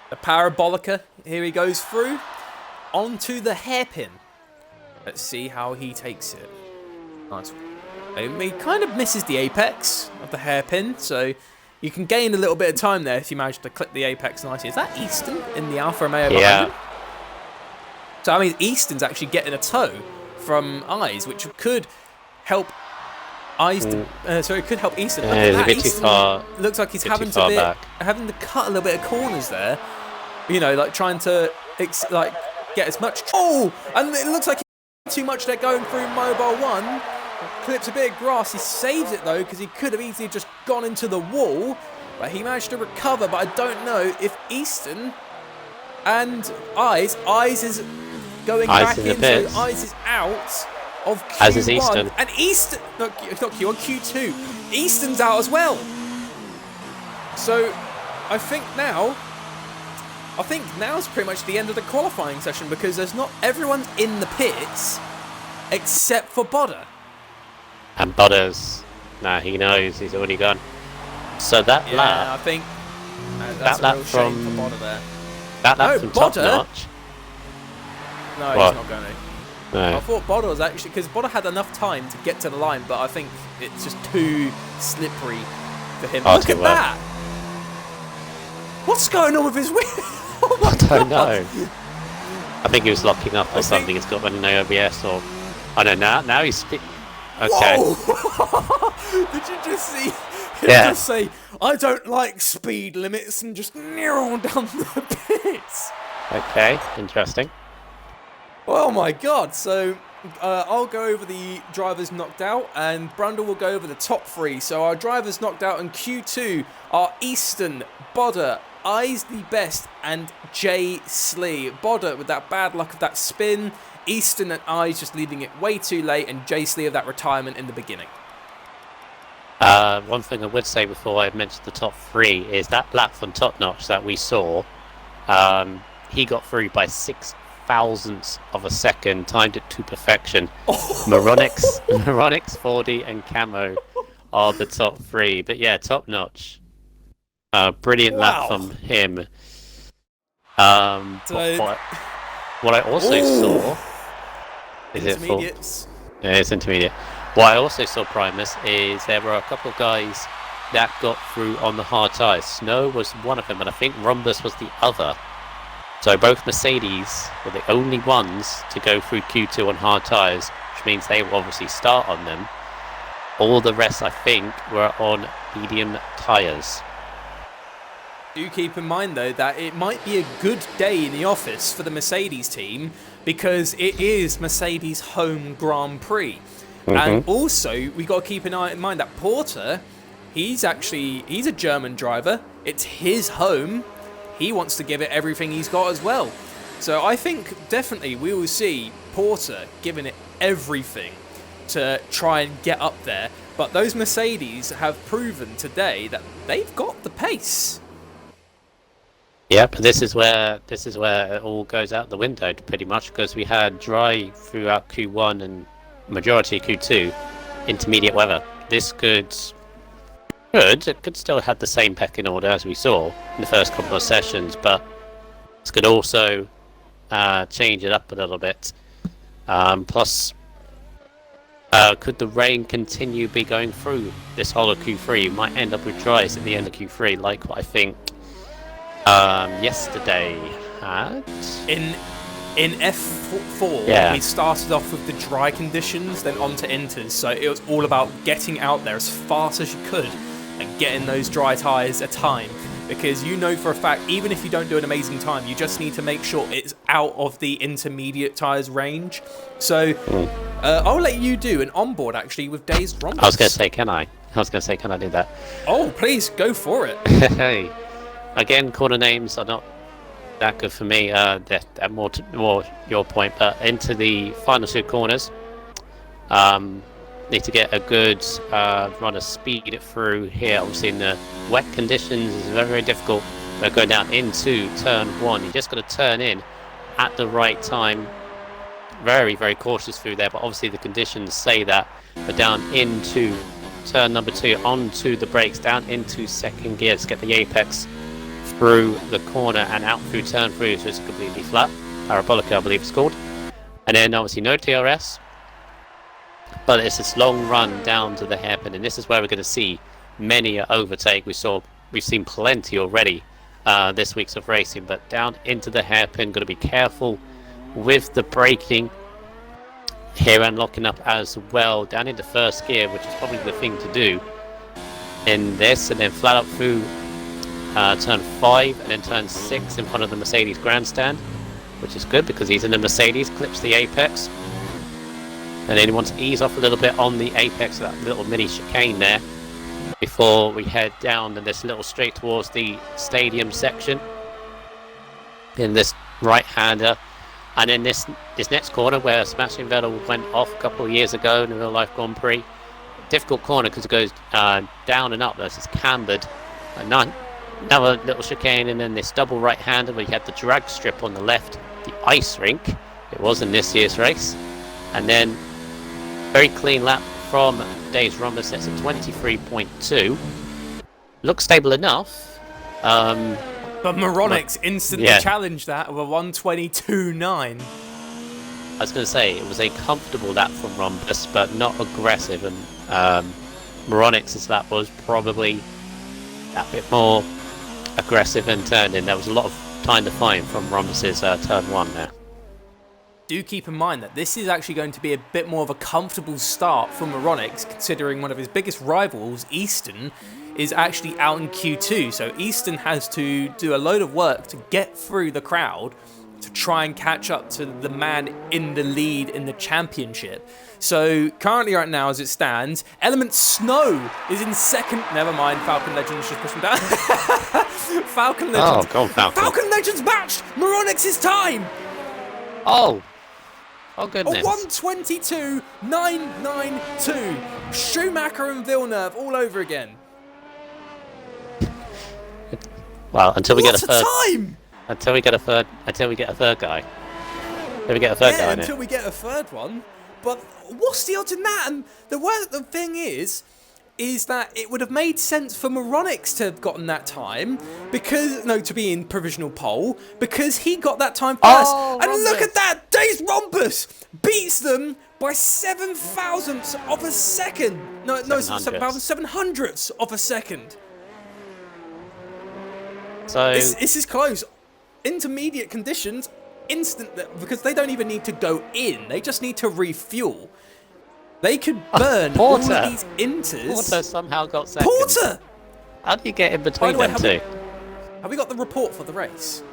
The Parabolica. Here he goes through. Onto the hairpin. Let's see how he takes it. Nice. He kind of misses the apex of the hairpin, so... You can gain a little bit of time there if you manage to clip the apex nicely. Is that Easton in the Alfa Romeo behind him? So, I mean, Easton's actually getting a tow from Eyes, which could help Eyes. It could help Easton. Look at that. Easton looks like he's having to cut a little bit of corners there. You know, like trying to get as much. Oh, and it looks like he's too much there going through Mobile 1. Clips a bit of grass. He saves it though, because he could have easily just gone into the wall, but he managed to recover. But I don't know if Easton and Eyes is going back in, so Eyes is out. of Q1. As is Easton. And Easton, not Q1, Q2. Easton's out as well. So I think now's pretty much the end of the qualifying session, because there's not everyone's in the pits except for Bodder. And Bodder's, he knows he's already gone. So that lap, I think that's a real shame for Bodder there. That lap from Top Bodder? Notch. No, What? he's not going to. No. I thought Bodder was actually, because Bodder had enough time to get to the line, but I think it's just too slippery for him. Look at that! What's going on with his wheel? Oh my I don't God. know. I think he was locking up or something. He's got running no OBS, or I don't know. Now he's okay. Whoa! Did you just see him just say, "I don't like speed limits," and just narrow down the pits? Okay, interesting. Oh my God! So I'll go over the drivers knocked out, and Brundle will go over the top three. So our drivers knocked out in Q2 are Easton, Bodder, Eyes the Best, and Jay Slee. Bodder with that bad luck of that spin, Easton and Eyes just leaving it way too late, and Jay Slee of that retirement in the beginning. One thing I would say before I mentioned the top three is that lap from Top Notch that we saw. He got through by 6,000ths of a second, timed it to perfection. Moronix, 40, and Camo are the top three. But yeah, Top Notch. Brilliant lap from him. What I also saw is intermediates. It's intermediate. What I also saw, Primus, is there were a couple of guys that got through on the hard tyres. Snow was one of them, and I think Rhombus was the other. So both Mercedes were the only ones to go through Q2 on hard tyres, which means they will obviously start on them. All the rest, I think, were on medium tyres. Do keep in mind, though, that it might be a good day in the office for the Mercedes team, because it is Mercedes' home Grand Prix. And also, we got to keep in mind that Porter, he's a German driver. It's his home. He wants to give it everything he's got as well. So I think definitely we will see Porter giving it everything to try and get up there. But those Mercedes have proven today that they've got the pace. Yep, this is where it all goes out the window pretty much, because we had dry throughout Q1 and majority of Q2, intermediate weather. This could still have the same pecking order as we saw in the first couple of sessions, but this could also change it up a little bit. Plus, could the rain continue be going through this whole of Q3? You might end up with dries at the end of Q3, like what I think yesterday had. In F4, we started off with the dry conditions, then on to inters. So it was all about getting out there as fast as you could and getting those dry tyres a time. Because you know for a fact, even if you don't do an amazing time, you just need to make sure it's out of the intermediate tyres range. So I'll let you do an onboard, actually, with Dazed Rhombus. I was going to say, can I do that? Oh, please, go for it. Hey. Again, corner names are not that good for me. They're more your point, but into the final two corners, need to get a good run of speed through here. Obviously, in the wet conditions, it's very, very difficult. We're going down into turn one. You just got to turn in at the right time. Very, very cautious through there, but obviously the conditions say that. We're down into turn number two, onto the brakes, down into second gear to get the apex through the corner and out through turn three, so it's completely flat. Parabolica, I believe it's called. And then obviously no TRS, but it's this long run down to the hairpin, and this is where we're going to see many an overtake. We've seen plenty already this week's of racing, but down into the hairpin, got to be careful with the braking here and locking up as well. Down into first gear, which is probably the thing to do in this, and then flat up through turn 5 and then turn 6 in front of the Mercedes grandstand, which is good because he's in the Mercedes, clips the apex, and then he wants to ease off a little bit on the apex of that little mini chicane there before we head down in this little straight towards the stadium section in this right-hander. And then this next corner where Sebastian Vettel went off a couple of years ago in a real life Grand Prix, difficult corner because it goes down and up. It's cambered. Another little chicane, and then this double right-hander where you had the drag strip on the left, the ice rink. It was in this year's race, and then very clean lap from Days Rumba, sets at 23.2. Looks stable enough. But Moronics instantly challenged that with a 122.9. I was going to say, it was a comfortable lap from Rhombus, but not aggressive, and Moronics' lap was probably a bit more aggressive and turned in. There was a lot of time to find from Rhombus' turn 1 there. Do keep in mind that this is actually going to be a bit more of a comfortable start from Moronics, considering one of his biggest rivals, Easton, is actually out in Q2. So Easton has to do a load of work to get through the crowd to try and catch up to the man in the lead in the championship. So currently right now as it stands, Element Snow is in second. Never mind, Falcon Legends just pushed him down. Falcon Legends. Oh, go on, Falcon. Falcon Legends matched Moronics' time. Oh goodness. A 122.992. Schumacher and Villeneuve all over again. Well, until we get a third time. Until we get a third guy. Until we get a third guy until we get a third one. But what's the odds in that? And the thing is that it would have made sense for Moronics to have gotten that time to be in provisional pole because he got that time first. And Rhombus. Look at that, Days Rhombus beats them by 7 thousandths of a second. No, 7 hundredths of a second. So this is close. Intermediate conditions, instant, because they don't even need to go in. They just need to refuel. They could burn all of these inters. Porter somehow got second. Porter! How do you get in between them two? Have we got the report for the race?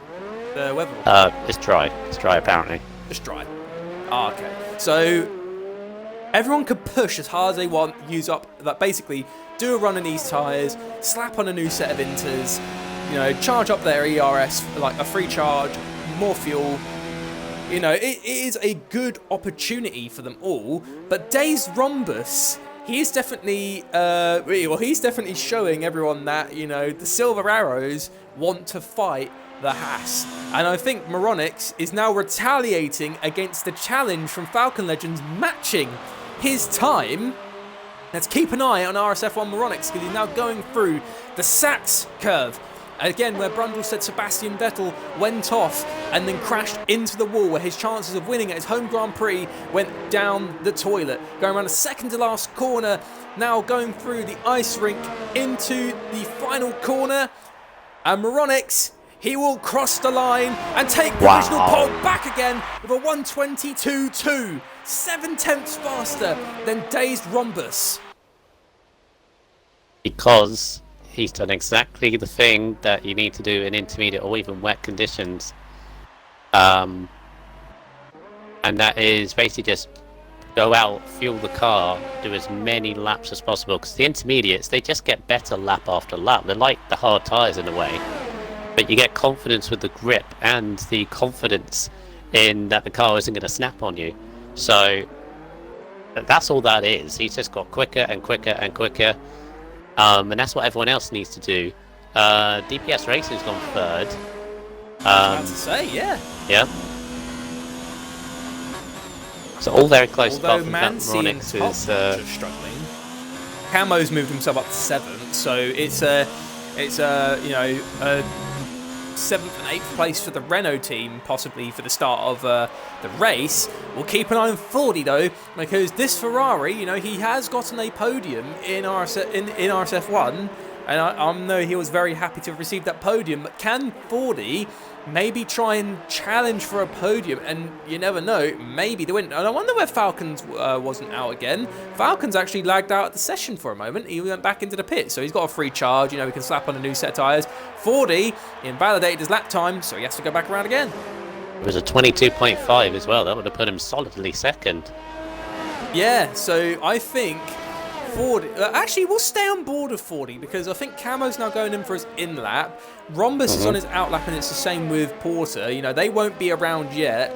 The weather report? It's dry. It's dry, apparently. Just dry. Ah, okay. So, everyone could push as hard as they want, basically, do a run on these tyres, slap on a new set of inters, charge up their ERS, like a free charge, more fuel. It is a good opportunity for them all. But Days Rhombus, he's definitely showing everyone that, the Silver Arrows want to fight the Haas. And I think Moronics is now retaliating against the challenge from Falcon Legends matching his time. Let's keep an eye on RSF1 Moronics because he's now going through the Sats curve. Again, where Brundle said Sebastian Vettel went off and then crashed into the wall, where his chances of winning at his home Grand Prix went down the toilet. Going around the second to last corner, now going through the ice rink into the final corner. And Moronics, he will cross the line and take provisional pole back again with a 122.2. 7 tenths faster than Dazed Rhombus. Because he's done exactly the thing that you need to do in intermediate or even wet conditions. And that is basically just go out, fuel the car, do as many laps as possible. Because the intermediates, they just get better lap after lap. They're like the hard tyres in a way. But you get confidence with the grip and the confidence in that the car isn't going to snap on you. So that's all that is. He's just got quicker and quicker and quicker. And that's what everyone else needs to do. DPS Racing's gone third. I was about to say, yeah. Yeah. So all very close. Although Mansi and Top are struggling. Camo's moved himself up to 7th, so it's a 7th and 8th place for the Renault team, possibly for the start of the race. We'll keep an eye on Fordy though, because this Ferrari, he has gotten a podium in RSF1, and I know he was very happy to have received that podium. But can Fordy maybe try and challenge for a podium? And you never know, maybe they win. And I wonder where Falcons wasn't out again. Falcons actually lagged out at the session for a moment. He went back into the pit, so he's got a free charge. He can slap on a new set of tyres. Fordy invalidated his lap time, so he has to go back around again. It was a 22.5 as well. That would have put him solidly second. Yeah, so I think Fordy... actually, we'll stay on board with Fordy because I think Camo's now going in for his in-lap. Rhombus is on his out-lap, and it's the same with Porter. They won't be around yet.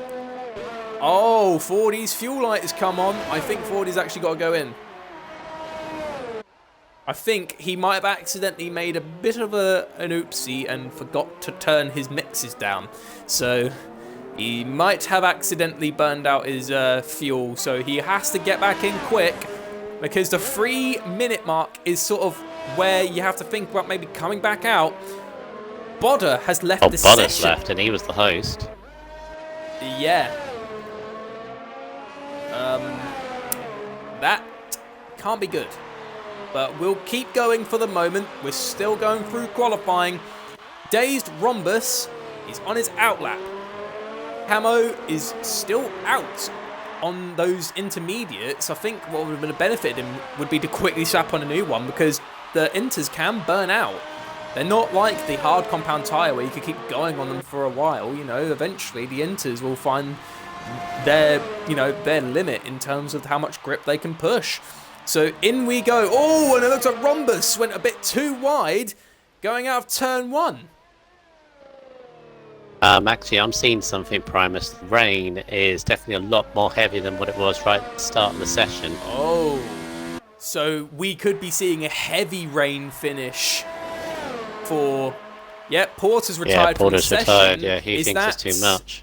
Oh, Fordy's fuel light has come on. I think Fordy's actually got to go in. I think he might have accidentally made a bit of an oopsie and forgot to turn his mixes down. So he might have accidentally burned out his fuel. So he has to get back in quick because the 3-minute mark is sort of where you have to think about maybe coming back out. Bodder has left the session. Bodder's left and he was the host. Yeah. That can't be good. But we'll keep going for the moment. We're still going through qualifying. Dazed Rhombus is on his outlap. Camo is still out on those intermediates. I think what would have benefited him would be to quickly swap on a new one because the inters can burn out. They're not like the hard compound tyre where you can keep going on them for a while. You know, eventually the inters will find their limit in terms of how much grip they can push. So in we go. Oh, and it looks like Rhombus went a bit too wide going out of turn 1. Actually, I'm seeing something, Primus. The rain is definitely a lot more heavy than what it was right at the start of the session. Oh, so we could be seeing a heavy rain finish for... Yeah, Porter's retired from the session. Retired, yeah, he thinks it's too much.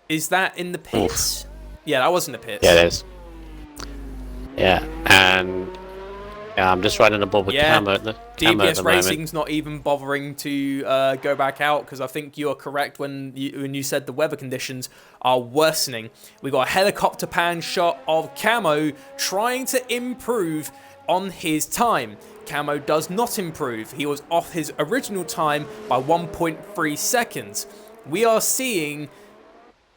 Is that in the pits? Oof. Yeah, that was in the pits. Yeah, it is. Yeah, and I'm just riding the ball with Camo at the DBS moment. Racing's not even bothering to go back out because I think you're correct when you said the weather conditions are worsening. We got a helicopter pan shot of Camo trying to improve on his time. Camo does not improve. He was off his original time by 1.3 seconds. We are seeing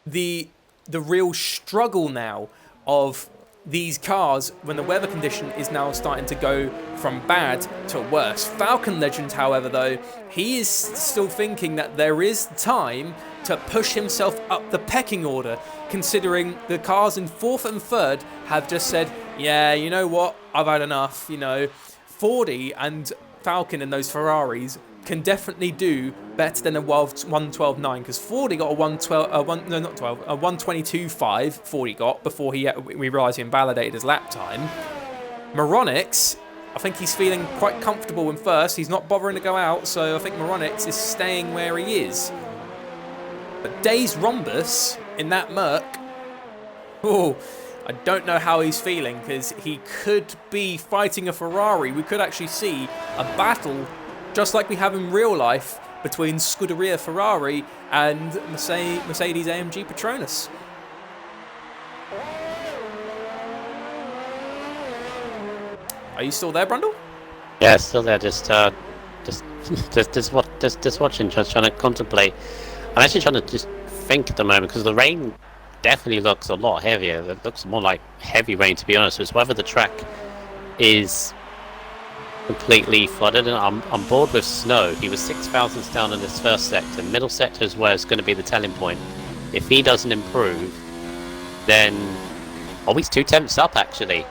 the real struggle now of these cars when the weather condition is now starting to go from bad to worse. Falcon Legend, however, though, he is still thinking that there is time to push himself up the pecking order, considering the cars in 4th and 3rd have just said, yeah, you know what, I've had enough. You know, Fordy and Falcon and those Ferraris can definitely do better than a 112.9 because Fordy got a 122.5 Fordy got before we realised he invalidated his lap time. Moronix, I think he's feeling quite comfortable in first. He's not bothering to go out, so I think Moronix is staying where he is. But Dazed Rhombus in that Merc, oh, I don't know how he's feeling because he could be fighting a Ferrari. We could actually see a battle just like we have in real life between Scuderia Ferrari and Mercedes AMG Petronas. Are you still there, Brundle? Yeah, still there. Just watching, just trying to contemplate. I'm actually trying to just think at the moment because the rain definitely looks a lot heavier. It looks more like heavy rain, to be honest. It's whether the track is completely flooded, and I'm bored with snow. He was 6 thousandths down in this first sector. Middle sector is where it's going to be the telling point. If he doesn't improve, then he's 2 tenths up actually.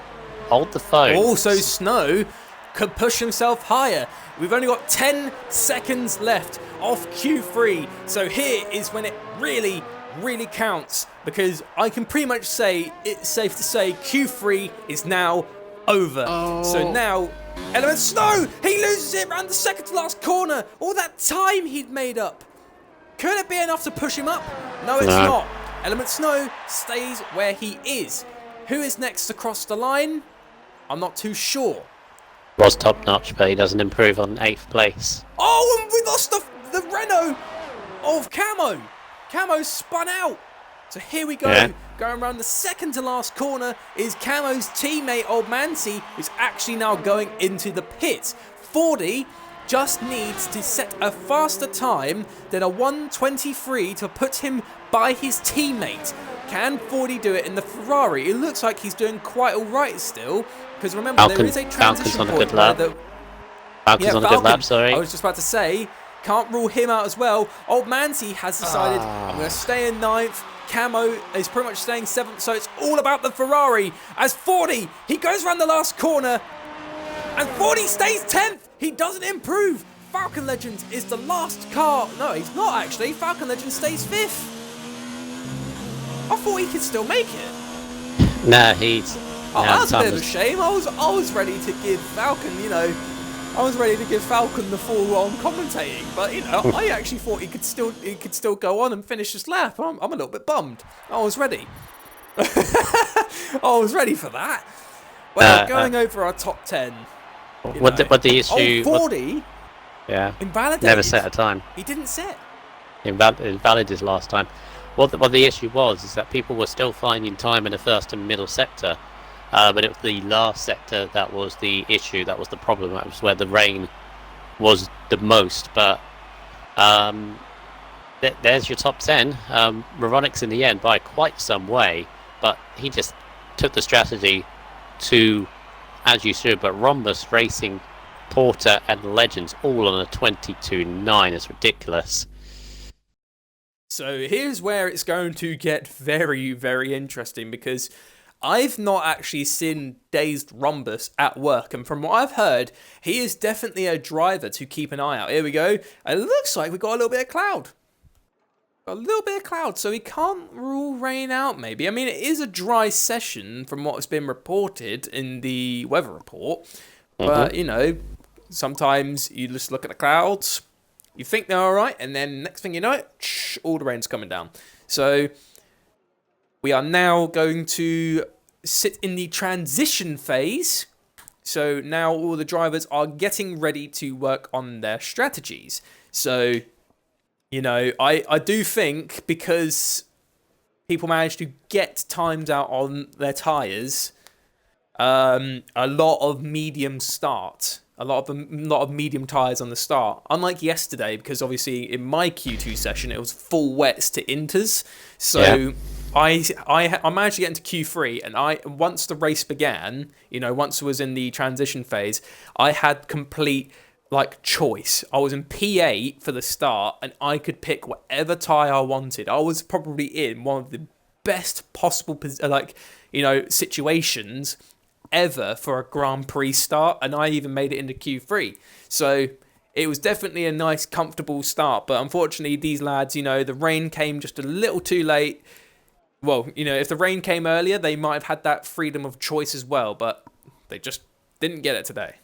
Hold the phone. Also, Snow could push himself higher. We've only got 10 seconds left off Q3, so here is when it really counts, because I can pretty much say it's safe to say Q3 is now over. So now Element Snow, he loses it around the second to last corner. All that time he'd made up, could it be enough to push him up? No, it's not. Element Snow stays where he is. Who is next to cross the line? I'm not too sure. Was top notch, but he doesn't improve on 8th place. Oh, and we lost the Renault of Camo. Camo spun out. So here we go. Yeah. Going around the second to last corner is Camo's teammate, Old Mancy, who's actually now going into the pits. Fordy just needs to set a faster time than a 1:23 to put him by his teammate. Can Fordy do it in the Ferrari? It looks like he's doing quite all right still. Because remember, there is a transition point. Falcon's on a good lap, sorry. I was just about to say, can't rule him out as well. Old Mancy has decided, I'm going to stay in 9th. Camo is pretty much staying 7th, so it's all about the Ferrari. As Fordy, he goes around the last corner, and Fordy stays 10th. He doesn't improve. Falcon Legend is the last car. No, he's not actually. Falcon Legend stays 5th. I thought he could still make it. No, he's. Oh, that was a bit of a shame. I was ready to give Falcon, I was ready to give Falcon the full-on commentating, but I actually thought he could still go on and finish his lap. I'm a little bit bummed. I was ready. I was ready for that. Well, going over our top 10. What the issue? 40. Yeah. Invalidated. Never set a time. He didn't set. Invalid his last time. What the issue was is that people were still finding time in the first and middle sector. But it was the last sector that was the issue, that was the problem. That was where the rain was the most. But there's your top 10. Moronics in the end by quite some way, but he just took the strategy to, as you should, but Rhombus Racing, Porter and Legends all on a 22.9. It's ridiculous. So here's where it's going to get very, very interesting, because I've not actually seen Dazed Rhombus at work, and from what I've heard, he is definitely a driver to keep an eye out. Here we go. It looks like we got a little bit of cloud. So he can't rule rain out, maybe. I mean, it is a dry session from what's been reported in the weather report, but, sometimes you just look at the clouds, you think they're all right, and then next thing you know it, all the rain's coming down. So we are now going to sit in the transition phase. So now all the drivers are getting ready to work on their strategies. So, I do think, because people managed to get times out on their tyres, a lot of medium start. A lot of medium tyres on the start. Unlike yesterday, because obviously in my Q2 session, it was full wets to inters. So I managed to get into Q3, and once the race began, once it was in the transition phase, I had complete choice. I was in P8 for the start, and I could pick whatever tyre I wanted. I was probably in one of the best possible situations ever for a Grand Prix start, and I even made it into Q3. So it was definitely a nice, comfortable start, but unfortunately these lads, the rain came just a little too late. Well, if the rain came earlier, they might have had that freedom of choice as well, but they just didn't get it today.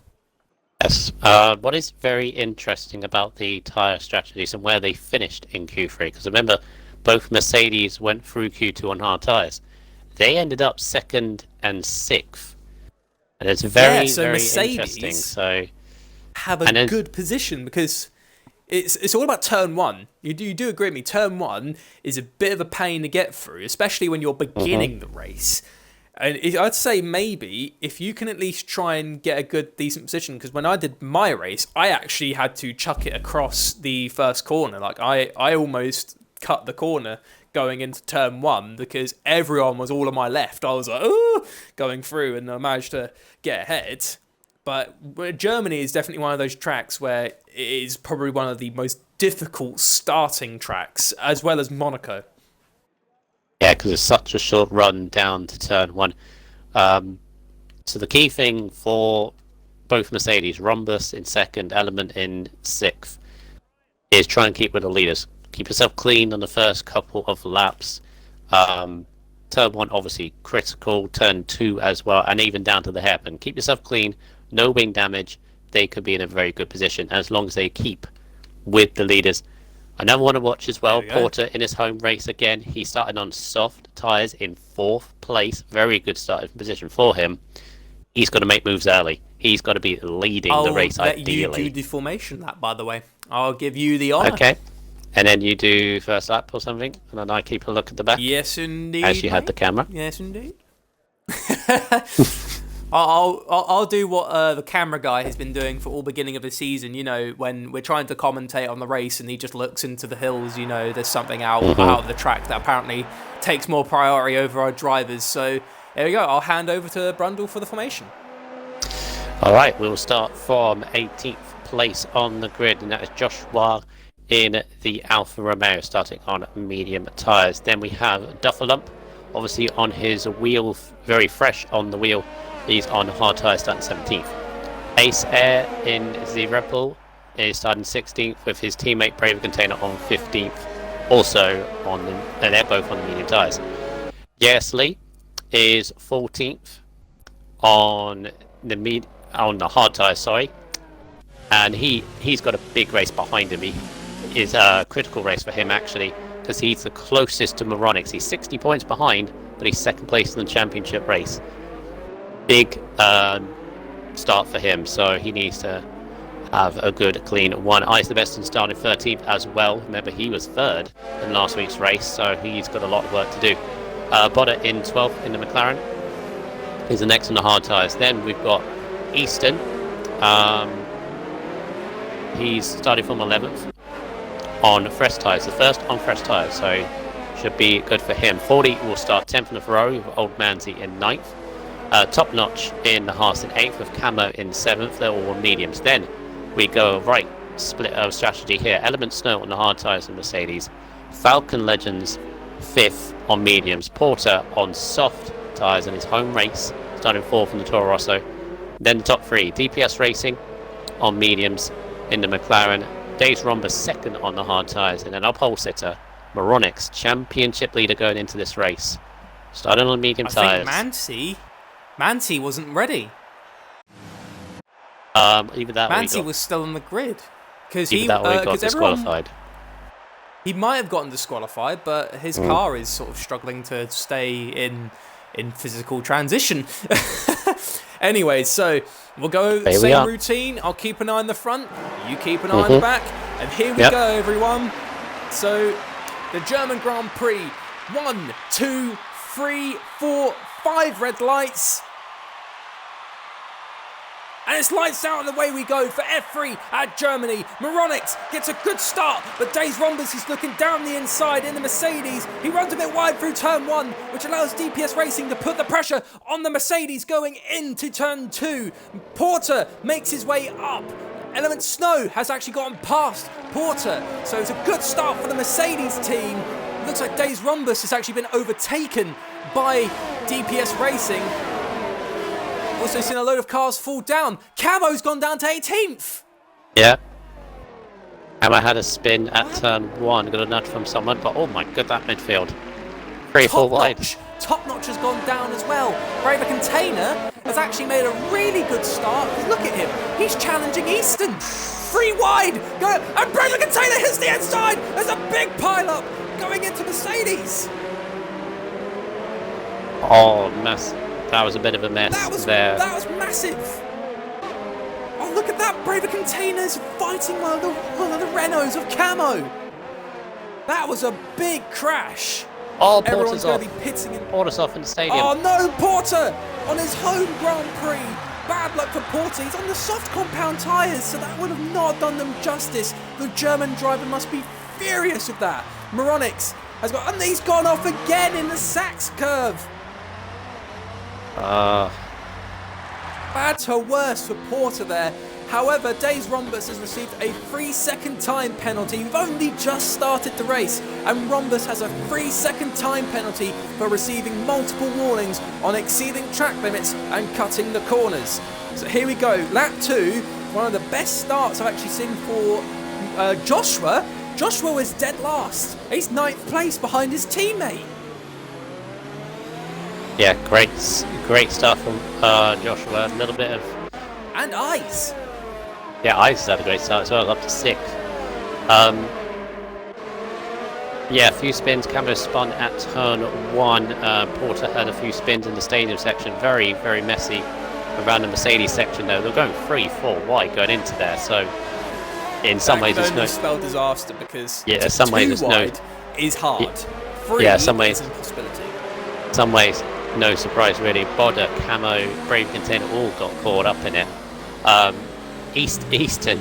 Yes. What is very interesting about the tyre strategies and where they finished in Q3, because remember, both Mercedes went through Q2 on hard tyres. They ended up 2nd and 6th. And it's very, very interesting. So have a good position, because it's all about turn 1. You do agree with me? Turn 1 is a bit of a pain to get through, especially when you're beginning the race. And I'd say maybe if you can at least try and get a good, decent position, because when I did my race, I actually had to chuck it across the first corner. I almost cut the corner going into turn 1 because everyone was all on my left. I was going through, and I managed to get ahead. But Germany is definitely one of those tracks where it is probably one of the most difficult starting tracks, as well as Monaco. Yeah, because it's such a short run down to turn 1. So the key thing for both Mercedes, Rhombus in 2nd, Element in 6th, is try and keep with the leaders. Keep yourself clean on the first couple of laps. Turn 1 obviously critical, turn 2 as well, and even down to the hairpin. Keep yourself clean, no wing damage. They could be in a very good position as long as they keep with the leaders. Another one to watch as well, Porter in his home race again. He started on soft tyres in 4th place. Very good starting position for him. He's got to make moves early. He's got to be leading the race ideally. I'll let you do the formation lap, by the way. I'll give you the honour. Okay. And then you do first lap or something, and then I keep a look at the back. Yes, indeed. As you had the camera. Yes, indeed. I'll do what the camera guy has been doing for all beginning of the season. When we're trying to commentate on the race, and he just looks into the hills. There's something out of the track that apparently takes more priority over our drivers. So there we go. I'll hand over to Brundle for the formation. All right, we'll start from 18th place on the grid, and that is Joshua in the Alfa Romeo, starting on medium tyres. Then we have Dufferlump, obviously on his wheel, very fresh on the wheel. He's on hard tyres, starting 17th. Ace Air in the Red Bull is starting 16th, with his teammate Brave Container on 15th, also on they're both on the medium tyres. Gasly is 14th on the hard tyres, sorry, and he's got a big race behind him. He is a critical race for him actually, because he's the closest to Moronix. He's 60 points behind, but he's second place in the championship race. Big start for him, so he needs to have a good clean one. Ice the best and started 13th as well. Remember, he was third in last week's race, so he's got a lot of work to do. Bodder in 12th in the McLaren. He's the next on the hard tyres. Then we've got Easton. He's started from 11th on fresh tyres. The first on fresh tyres, so should be good for him. 40 will start 10th in the Ferrari with Old Manzi in 9th. Top Notch in the Haas in 8th with Camo in 7th. They're all mediums. Then we go right split of strategy here. Element Snow on the hard tyres in Mercedes. Falcon Legends 5th on mediums. Porter on soft tyres in his home race, starting 4th in the Toro Rosso. Then the top 3, DPS Racing on mediums in the McLaren. Days Rhombus 2nd on the hard tyres, and then our pole sitter, Moronix, championship leader going into this race. Starting on medium tyres. I think Manti wasn't ready. Either that Manti or he was still on the grid. got disqualified. He might have gotten disqualified, but his car is sort of struggling to stay in physical transition. Anyway, so we'll go same routine. I'll keep an eye on the front. You keep an eye on the back. And here we go, everyone. So the German Grand Prix. 1, 2, 3, 4, 5 red lights. And it's lights out and away we go for F3 at Germany. Moronix gets a good start, but Days Rhombus is looking down the inside in the Mercedes. He runs a bit wide through turn 1, which allows DPS Racing to put the pressure on the Mercedes going into turn 2. Porter makes his way up. Element Snow has actually gotten past Porter, so it's a good start for the Mercedes team. It looks like Days Rhombus has actually been overtaken by DPS Racing. Also seen a load of cars fall down. Camo's gone down to 18th. Yeah. Camo had a spin at turn 1. Got a nudge from someone, but oh my god, that midfield. 3 4 wide. Top Notch has gone down as well. Braver Container has actually made a really good start. Look at him. He's challenging Easton. 3 wide. And Braver Container hits the inside. There's a big pile up going into Mercedes. Oh, mess. That was a bit of a mess there. That was massive. Oh, look at that. Braver Containers fighting one of the Renaults of Camo. That was a big crash. Oh, everyone's Porter's off. Going to be pitching in. Porter's off in the stadium. Oh, no. Porter on his home Grand Prix. Bad luck for Porter. He's on the soft compound tyres, so that would have not done them justice. The German driver must be furious with that. Moronix has got... And he's gone off again in the Sachs curve. Bad to worse for Porter there. However, Days Rhombus has received a 3-second time penalty. We've only just started the race, and Rhombus has a 3-second time penalty for receiving multiple warnings on exceeding track limits and cutting the corners. So here we go, lap 2, one of the best starts I've actually seen for Joshua. Joshua was dead last. He's 9th place behind his teammate. Yeah, great stuff from Joshua. A little bit of... And Ice. Yeah, Ice has had a great start as well, up to 6th. Yeah, a few spins. Camo spun at turn 1. Porter had a few spins in the stadium section. Very, very messy around the Mercedes section though. They're going 3, 4 wide going into there, so in some ways it's no... spell disaster because yeah, some ways it's no... is hard. 3 some ways is impossibility. Some ways no surprise really. Bodder, Camo, Brave Container all got caught up in it. Easton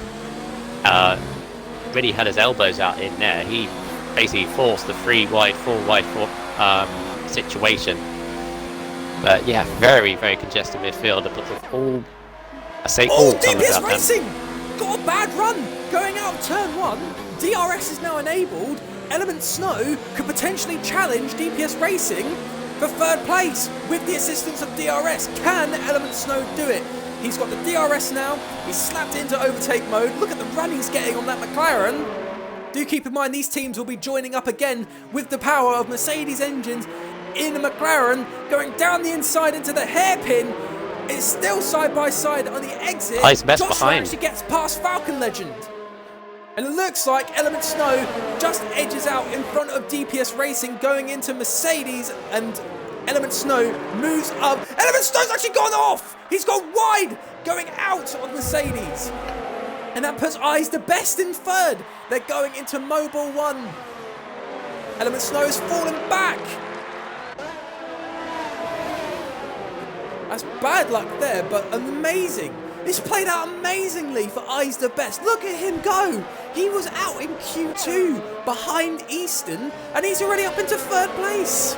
really had his elbows out in there. He basically forced the 3 wide, 4 wide situation. But yeah, very, very congested midfield. But all, I say all DPS Racing got a bad run going out of turn 1. DRS is now enabled. Element Snow could potentially challenge DPS Racing for 3rd place with the assistance of DRS. Can Element Snow do it? He's got the DRS now. He's slapped into overtake mode. Look at the run he's getting on that McLaren. Do keep in mind these teams will be joining up again with the power of Mercedes engines in a McLaren, going down the inside into the hairpin. It's still side by side on the exit. He's best Joshua behind. actually gets past Falcon Legend. And it looks like Element Snow just edges out in front of DPS Racing going into Mercedes, and Element Snow moves up. Element Snow's actually gone off! He's gone wide, going out of Mercedes. And that puts Eyes the Best in third. They're going into Mobile 1. Element Snow has fallen back. That's bad luck there, but amazing. This played out amazingly for Eyes the Best. Look at him go. He was out in Q2 behind Easton, and he's already up into third place.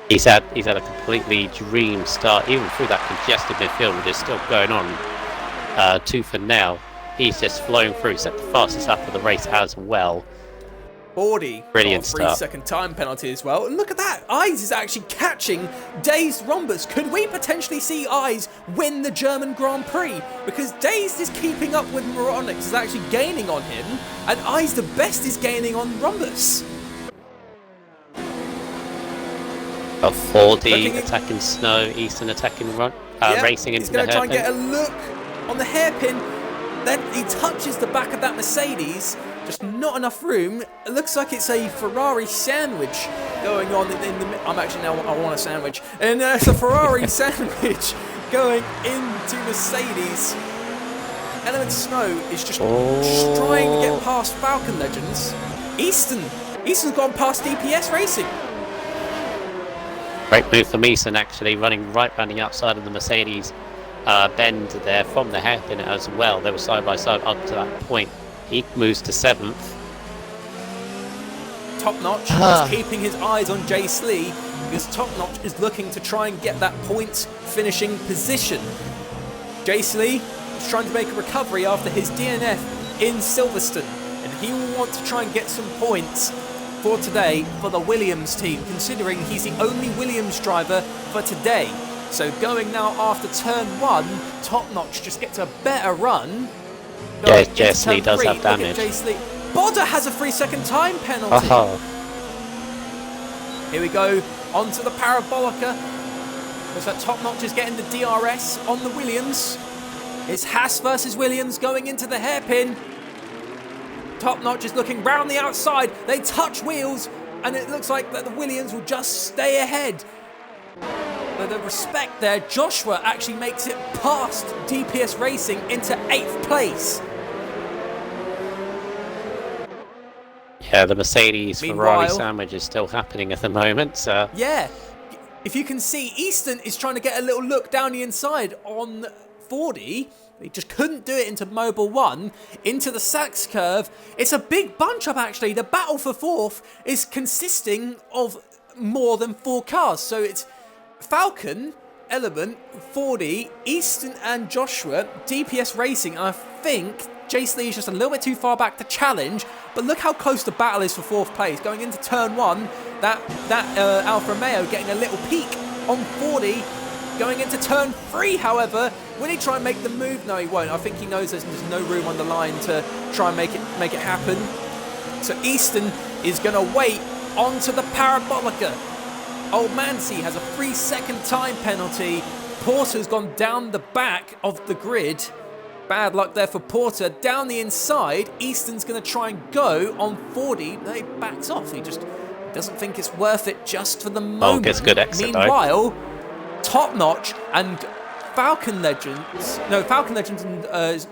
He's had a completely dream start, even through that congested midfield, which is still going on tooth and nail. He's just flowing through, set the fastest lap of the race as well. 40. Brilliant got a start. 3-second time penalty as well. And look at that. Eyes is actually catching Dazed Rhombus. Could we potentially see Eyes win the German Grand Prix? Because Dazed is keeping up with Moronics, is actually gaining on him. And Eyes the Best is gaining on Rhombus. A 4D attacking Snow, Easton attacking Racing into the hairpin. He's going to try and get a look on the hairpin. Then he touches the back of that Mercedes. Just not enough room. It looks like it's a Ferrari sandwich going on in the... I'm actually now... I want a sandwich. And it's a Ferrari sandwich going into Mercedes. Element Snow is just trying to get past Falcon Legends. Easton's gone past DPS Racing. Great move from Easton, actually, running right around the outside of the Mercedes bend there from the hairpin as well. They were side by side up to that point. He moves to 7th. Top Notch is keeping his eyes on Jace Lee, because Top Notch is looking to try and get that points finishing position. Jace Lee is trying to make a recovery after his DNF in Silverstone, and he will want to try and get some points for today for the Williams team, considering he's the only Williams driver for today. So going now after turn 1, Top Notch just gets a better run. Yeah, Jace Lee does have damage. Bodder has a 3-second time penalty. Here we go, onto the Parabolica. Looks like Top Notch is getting the DRS on the Williams. It's Haas versus Williams going into the hairpin. Top Notch is looking round the outside. They touch wheels, and it looks like that the Williams will just stay ahead. But the respect there, Joshua actually makes it past DPS Racing into 8th place. Yeah, the Mercedes Ferrari sandwich is still happening at the moment. So. Yeah, if you can see, Easton is trying to get a little look down the inside on 40. He just couldn't do it into Mobile 1, into the Sachs curve. It's a big bunch up, actually. The battle for 4th is consisting of more than 4 cars. So it's Falcon, Element, 40, Easton and Joshua, DPS Racing, and I think Jace Lee is just a little bit too far back to challenge, but look how close the battle is for 4th place. Going into turn 1, that Alfa Romeo getting a little peek on 40. Going into turn 3, however, will he try and make the move? No, he won't. I think he knows there's no room on the line to try and make it happen. So Easton is going to wait onto the Parabolica. Old Mancy has a 3-second time penalty. Porter's gone down the back of the grid. Bad luck there for Porter. Down the inside, Easton's going to try and go on 40. No, he backs off. He just doesn't think it's worth it just for the moment. Gets good exit, Meanwhile, Top Notch and Falcon Legends... No, Falcon Legends and...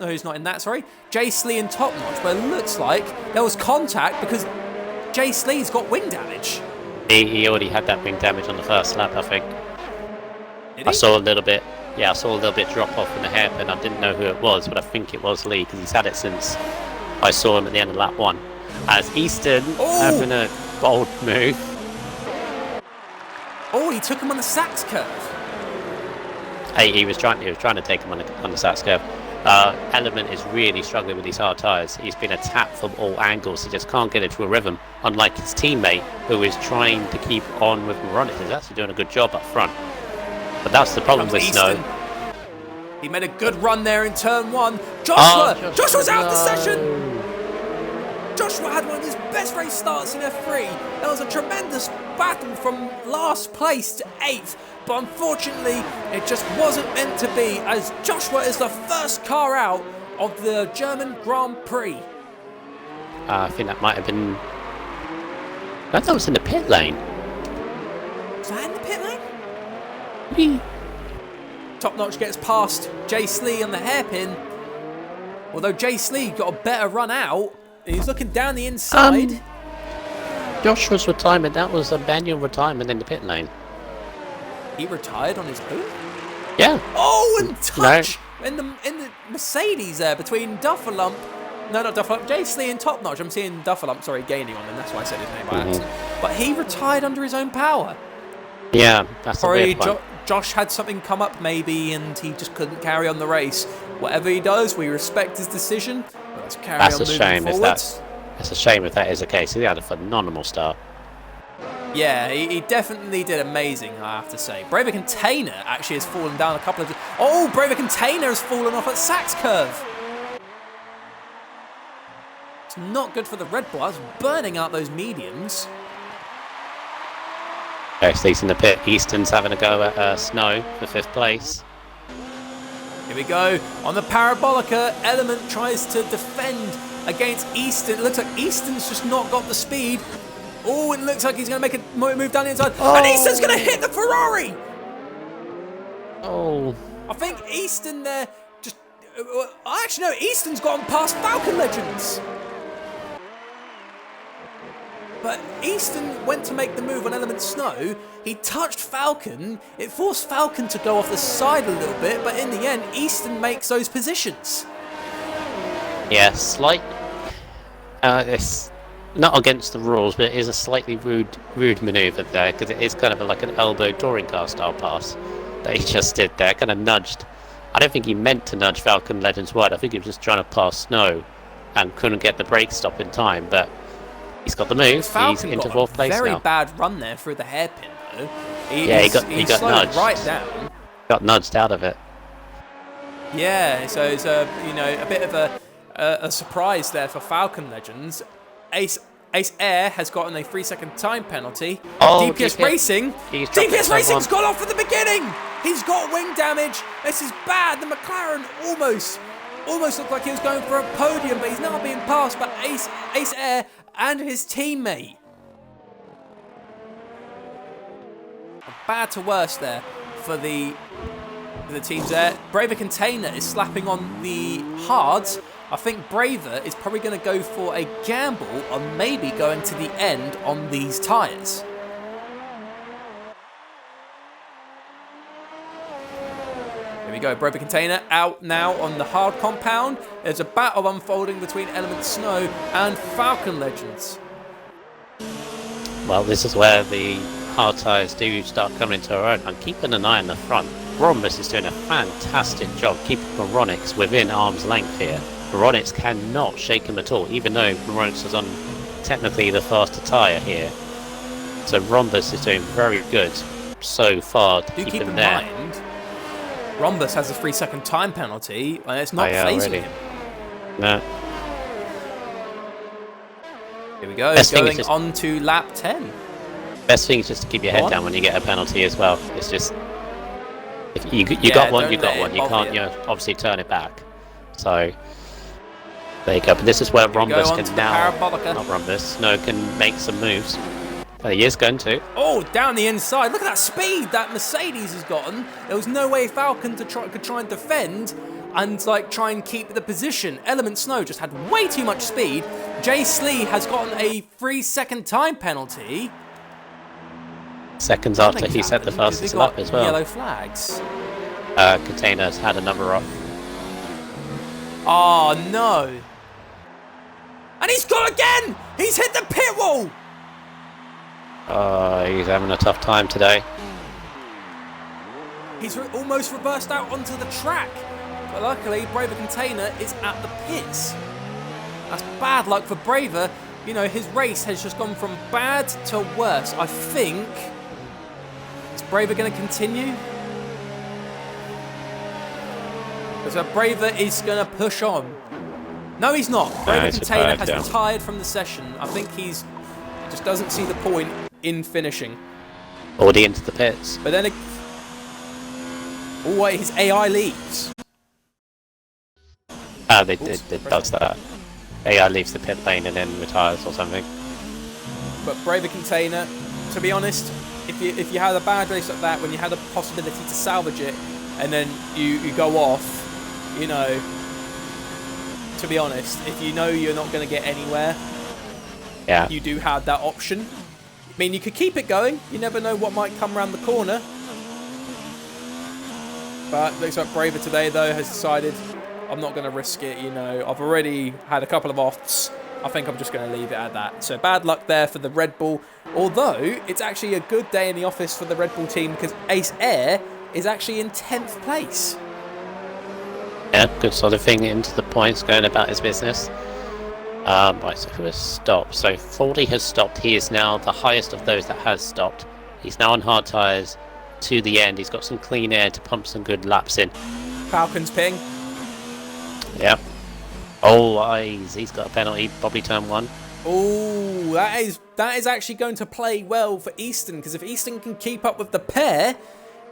no, he's not in that, sorry. Jace Lee and Top Notch. But it looks like there was contact because Jace Lee's got wing damage. He already had that wing damage on the first lap, I think. Did he? I saw a little bit drop off in the hairpin. I didn't know who it was, but I think it was Lee because he's had it since I saw him at the end of lap 1. As Easton having a bold move. Oh, he took him on the Sachs curve. Hey, he was trying to take him on the Sachs curve. Element is really struggling with these hard tyres. He's been attacked from all angles. He just can't get into a rhythm. Unlike his teammate, who is trying to keep on with Moronic. He's actually doing a good job up front. But that's the problem with Snow. He made a good run there in turn 1. Joshua's out the session. Joshua had one of his best race starts in F3. That was a tremendous battle from last place to 8th, but unfortunately it just wasn't meant to be, as Joshua is the first car out of the German Grand Prix. I think that might have been... I thought it was in the pit lane. Was that in the pit lane? Maybe. Top Notch gets past Jay Slee on the hairpin. Although Jay Slee got a better run out, he's looking down the inside. Joshua's retirement, that was a manual retirement in the pit lane. He retired on his own? Yeah. Oh, and touch in the Mercedes there between Dufferlump. No, not Dufferlump. Jay Slee and Top Notch. I'm seeing Dufferlump, sorry, gaining on him. That's why I said his name by accident. But he retired under his own power. Yeah, that's a weird one. Josh had something come up maybe, and he just couldn't carry on the race. Whatever he does, we respect his decision. Let's carry on moving forwards. That's a shame if that is the case. He had a phenomenal start. Yeah, he definitely did amazing, I have to say. Braver Container actually has fallen down a couple of... Oh, Braver Container has fallen off at Sachs Curve. It's not good for the Red Bull. It's burning out those mediums. Slee's in the pit. Easton's having a go at Snow for 5th place. Here we go. On the Parabolica, Element tries to defend against Easton. It looks like Easton's just not got the speed. Oh, it looks like he's going to make a move down the inside. Oh. And Easton's going to hit the Ferrari! Oh. I think Easton there just... Actually, no, Easton's gone past Falcon Legends. But Easton went to make the move on Element Snow. He touched Falcon. It forced Falcon to go off the side a little bit, but in the end, Easton makes those positions. Yeah, slight... it's not against the rules, but it is a slightly rude manoeuvre there, because it is kind of like an elbow touring car style pass that he just did there, kind of nudged. I don't think he meant to nudge Falcon Legends wide. I think he was just trying to pass Snow and couldn't get the brake stop in time, but he's got the move. He's into 4th place now. Very bad run there through the hairpin, though. He got nudged. Right down. Got nudged out of it. Yeah, so it's a bit of a surprise there for Falcon Legends. Ace Air has gotten a 3-second time penalty. Oh, DPS Racing. DPS Racing's gone off at the beginning. He's got wing damage. This is bad. The McLaren almost looked like he was going for a podium, but he's now being passed by Ace Air and his teammate. Bad to worse there for the teams there. Braver Container is slapping on the hards. I think Braver is probably going to go for a gamble on maybe going to the end on these tyres. Here we go, Braver Container out now on the hard compound. There's a battle unfolding between Element Snow and Falcon Legends. Well, this is where the hard tyres do start coming into our own. I'm keeping an eye on the front. Rhombus is doing a fantastic job keeping Moronix within arm's length here. Moronix cannot shake him at all, even though Moronix is on technically the faster tyre here. So Rhombus is doing very good so far to keep him there. Mind, Rhombus has a 3-second time penalty, and it's not phasing him. No. Here we go, going on to lap 10. Best thing is just to keep your head down when you get a penalty as well. It's just... if you got one, you got one. You can't obviously turn it back. So... there you go. But this is where Rhombus can now... not Rhombus. Snow can make some moves. Well, he is going to. Oh, down the inside. Look at that speed that Mercedes has gotten. There was no way Falcon could try and defend and try and keep the position. Element Snow just had way too much speed. Jay Slee has gotten a 3-second time penalty. Seconds after he set the fastest lap as well. Yellow flags. Container's had another off. Oh no! And he's gone again! He's hit the pit wall! He's having a tough time today. He's almost reversed out onto the track. But luckily, Braver Container is at the pits. That's bad luck for Braver. You know, his race has just gone from bad to worse. I think... is Braver going to continue? So Braver is going to push on. No, he's not. Braver Container has retired from the session. I think he's just doesn't see the point in finishing. Already into the pits. But then, wait, his AI leaves. It does that. AI leaves the pit lane and then retires or something. But Braver Container, to be honest, if you had a bad race like that, when you had a possibility to salvage it, and then you go off, you know, to be honest, if you know you're not going to get anywhere, yeah, you do have that option. I mean, you could keep it going. You never know what might come around the corner. But looks like Braver today, though, has decided, I'm not going to risk it, you know. I've already had a couple of offs. I think I'm just going to leave it at that. So bad luck there for the Red Bull. Although, it's actually a good day in the office for the Red Bull team because Ace Air is actually in 10th place. Yeah, good sort of thing into the points, going about his business. Right, so who has stopped? So 40 has stopped. He is now the highest of those that has stopped. He's now on hard tyres to the end. He's got some clean air to pump some good laps in. Falcon's ping. Yep. Oh, he's got a penalty, probably turn 1. Oh, that is actually going to play well for Easton, because if Easton can keep up with the pair,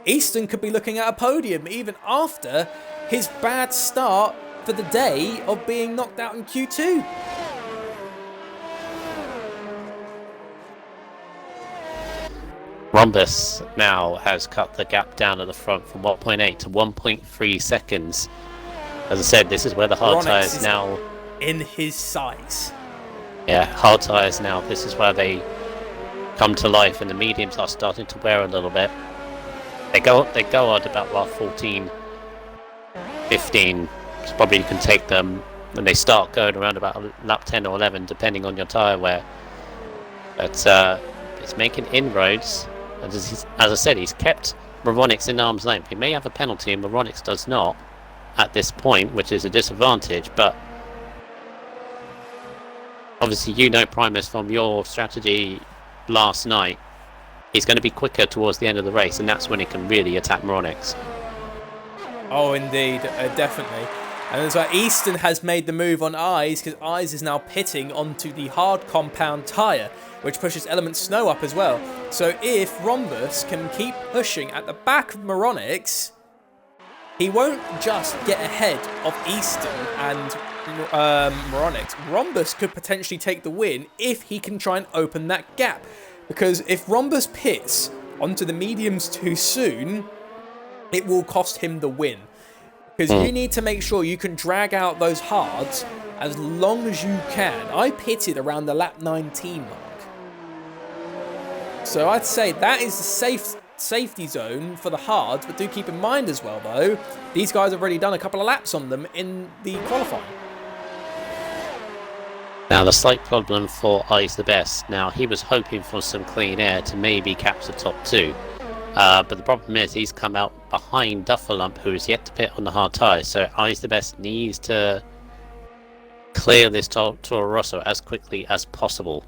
Easton could be looking at a podium even after his bad start for the day of being knocked out in Q2. Rhombus now has cut the gap down at the front from 1.8 to 1.3 seconds. As I said, this is where the hard tyres now... in his size. Yeah, hard tyres now, this is where they come to life, and the mediums are starting to wear a little bit. They go on about lap 14, 15, so probably you can take them when they start going around about lap 10 or 11, depending on your tyre wear. But it's making inroads, and as I said, he's kept Moronics in arm's length. He may have a penalty, and Moronics does not at this point, which is a disadvantage, but obviously you know Primus from your strategy last night, he's going to be quicker towards the end of the race, and that's when he can really attack Moronics. Oh, indeed, definitely. And so Easton has made the move on Eyes, because Eyes is now pitting onto the hard compound tyre, which pushes Element Snow up as well. So if Rhombus can keep pushing at the back of Moronics, he won't just get ahead of Easton and Moronics. Rhombus could potentially take the win if he can try and open that gap. Because if Rhombus pits onto the mediums too soon, it will cost him the win. Because you need to make sure you can drag out those hards as long as you can. I pitted around the lap 19 mark. So I'd say that is the safety zone for the hards, but do keep in mind as well, though, these guys have already done a couple of laps on them in the qualifying. Now, the slight problem for Eyes the Best, now he was hoping for some clean air to maybe capture top 2. But the problem is he's come out behind Duffalump, who is yet to pit on the hard tyres. So Eyes the Best needs to clear this Toro Rosso as quickly as possible.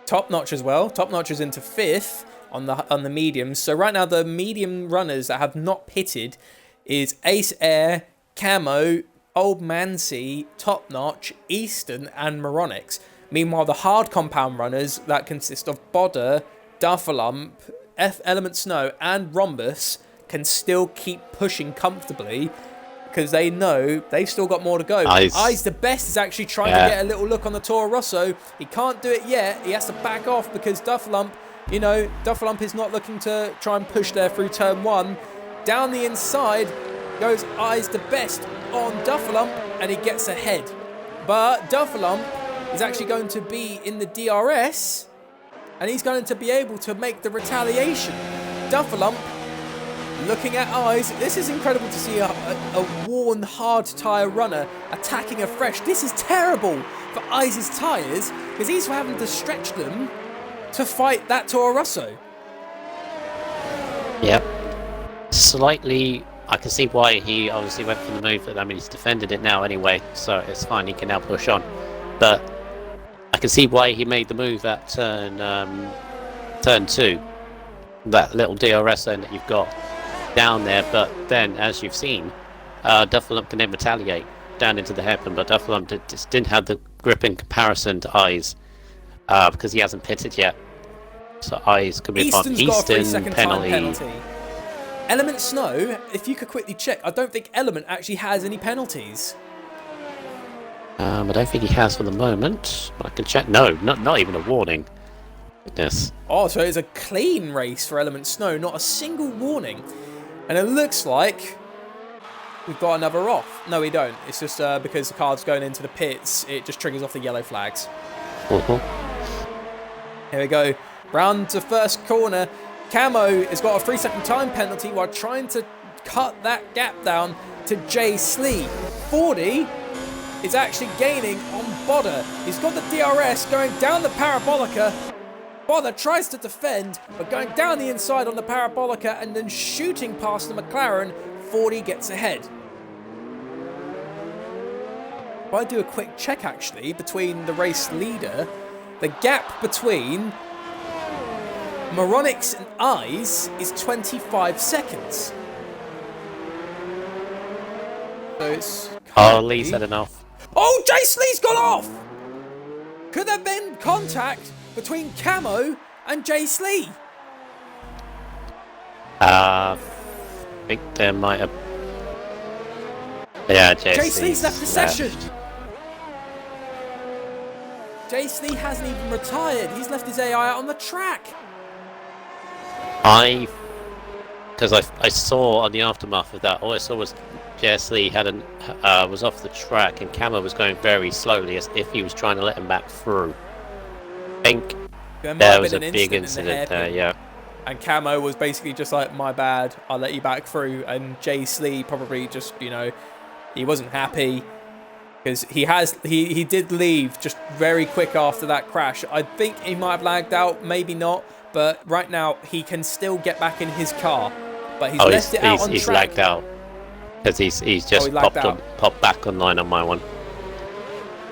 Top Notch as well. Top Notch is into 5th on the mediums. So right now the medium runners that have not pitted is Ace Air, Camo, Old Mancy, Top Notch, Easton, and Moronics. Meanwhile, the hard compound runners that consist of Bodder, Duffalump, Element Snow, and Rhombus can still keep pushing comfortably because they know they've still got more to go. Eyes the Best is actually trying to get a little look on the Toro Rosso. He can't do it yet. He has to back off because Duffalump, you know, Duffalump is not looking to try and push there through turn 1. Down the inside goes Eyes the Best on Duffalump, and he gets ahead. But Duffalump is actually going to be in the DRS, and he's going to be able to make the retaliation. Duffalump looking at Eyes. This is incredible to see a worn hard tyre runner attacking a fresh. This is terrible for Eyes' tyres because he's having to stretch them to fight that Toro Rosso. Yep. Slightly, I can see why he obviously went for the move. I mean, he's defended it now anyway, so it's fine. He can now push on. But I can see why he made the move at turn 2. That little DRS zone that you've got down there. But then, as you've seen, Duffalump can then retaliate down into the hairpin. But Duffalump just didn't have the grip in comparison to Eyes. because he hasn't pitted yet. So Eyes could be Easton's got a 3-second penalty. time penalty. Element Snow, if you could quickly check, I don't think Element actually has any penalties. I don't think he has for the moment. But I can check. No, not even a warning. Goodness. Oh, so it's a clean race for Element Snow, not a single warning. And it looks like we've got another off. No, we don't. It's just because the car's going into the pits, it just triggers off the yellow flags. Here we go. Round to first corner. Camo has got a 3-second time penalty while trying to cut that gap down to Jay Slee. 40 is actually gaining on Bodder. He's got the DRS going down the Parabolica. Bodder tries to defend, but going down the inside on the Parabolica and then shooting past the McLaren, 40 gets ahead. If I do a quick check actually between the race leader, the gap between Moronics and Eyes is 25 seconds. So it's... Oh, Lee said enough. Oh, Jace Lee's gone off! Could there have been contact between Camo and Jace Lee? I think there might have... Yeah, Jace Lee's left the session. Jace Lee hasn't even retired. He's left his AI out on the track. Because I saw on the aftermath of that, all I saw was Jess Lee was off the track and Camo was going very slowly as if he was trying to let him back through. I think there was a big incident there, yeah. And Camo was basically just like, my bad, I'll let you back through. And Jace Lee probably just, you know, he wasn't happy. Because he did leave just very quick after that crash. I think he might have lagged out, maybe not. But right now, he can still get back in his car. But he's left it out on track. He's lagged out. Because he's just popped back online on my one.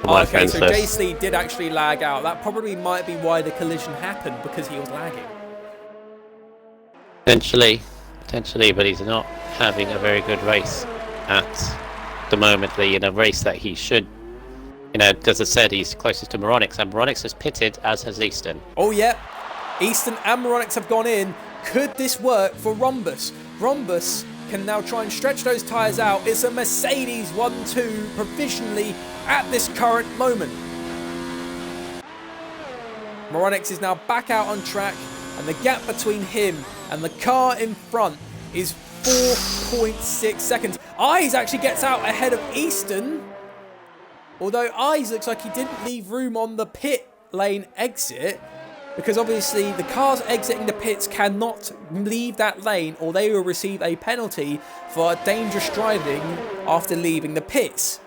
Okay, so Jace Lee did actually lag out. That probably might be why the collision happened, because he was lagging. Potentially, but he's not having a very good race at the moment. In a race that he should, as I said, he's closest to Moronics, and Moronics has pitted, as has Easton. Oh, yeah. Easton and Moronics have gone in. Could this work for Rhombus? Rhombus can now try and stretch those tyres out. It's a Mercedes 1-2 provisionally at this current moment. Moronics is now back out on track, and the gap between him and the car in front is 4.6 seconds. Eyes actually gets out ahead of Easton, although Eyes looks like he didn't leave room on the pit lane exit, because obviously the cars exiting the pits cannot leave that lane or they will receive a penalty for dangerous driving after leaving the pits.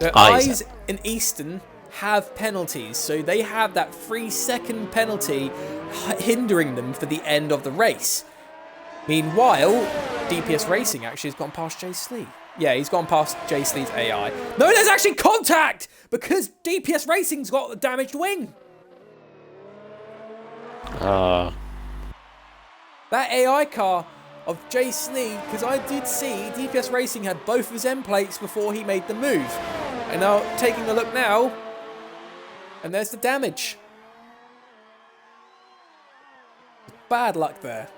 So Eyes and Easton have penalties, so they have that 3-second penalty hindering them for the end of the race. Meanwhile, DPS Racing actually has gone past Jace Lee. Yeah, he's gone past Jace Lee's AI. No, there's actually contact! Because DPS Racing's got a damaged wing. That AI car of Jace Lee, because I did see DPS Racing had both of his end plates before he made the move. And now, taking a look now, and there's the damage. Bad luck there.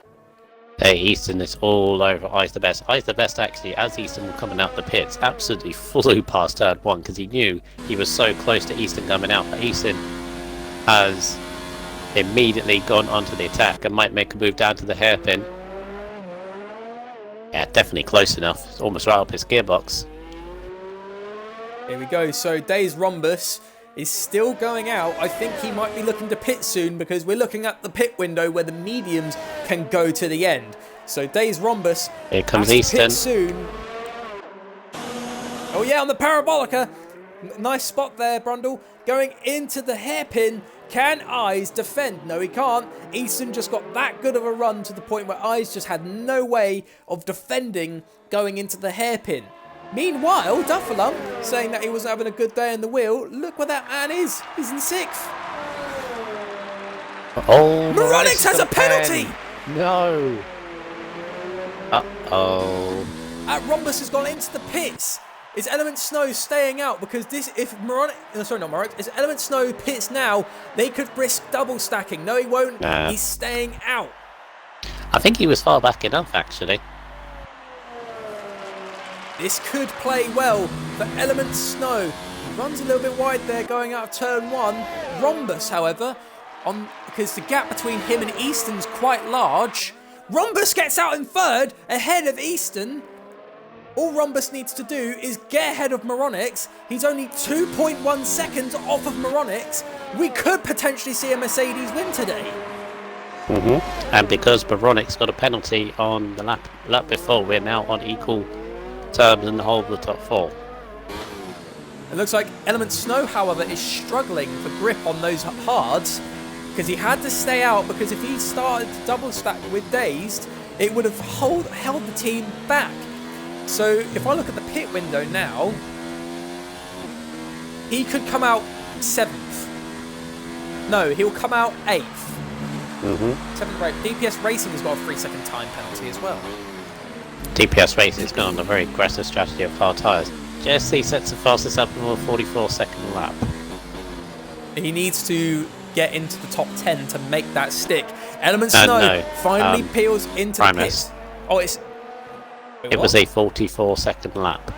Hey, Easton is all over Eyes the Best. Eyes the Best, actually, as Easton was coming out the pits, absolutely flew past turn one because he knew he was so close to Easton coming out. But Easton has immediately gone onto the attack and might make a move down to the hairpin. Yeah, definitely close enough. It's almost right up his gearbox. Here we go. So Days Rhombus is still going out. I think he might be looking to pit soon because we're looking at the pit window where the mediums can go to the end. So Days Rhombus. Here comes Easton. Pit soon. Oh yeah, on the Parabolica. Nice spot there, Brundle. Going into the hairpin. Can Eyes defend? No, he can't. Easton just got that good of a run to the point where Eyes just had no way of defending going into the hairpin. Meanwhile, Duffalump, saying that he wasn't having a good day in the wheel, look where that man is. He's in 6th. Oh, Moronics has a penalty! No. Uh-oh. Rhombus has gone into the pits. Is Element Snow staying out? Because if Element Snow pits now, they could risk double stacking. No, he won't. Nah. He's staying out. I think he was far back enough, actually. This could play well for Element Snow. He runs a little bit wide there going out of turn 1. Rhombus, however, because the gap between him and Easton's quite large. Rhombus gets out in third, ahead of Easton. All Rhombus needs to do is get ahead of Moronix. He's only 2.1 seconds off of Moronix. We could potentially see a Mercedes win today. And because Moronix got a penalty on the lap before, we're now on equal terms in the whole of the top 4. It looks like Element Snow, however, is struggling for grip on those hards because he had to stay out, because if he started to double stack with Dazed, it would have held the team back. So if I look at the pit window now, he could come out 7th. No, he'll come out 8th. 7th rate. DPS Racing has got a 3-second time penalty as well. DPS Racing's gone on a very aggressive strategy of hard tyres. JSC sets the fastest up in a 44-second lap. He needs to get into the top 10 to make that stick. Element Snow finally peels into the pit. Oh, it was a 44-second lap.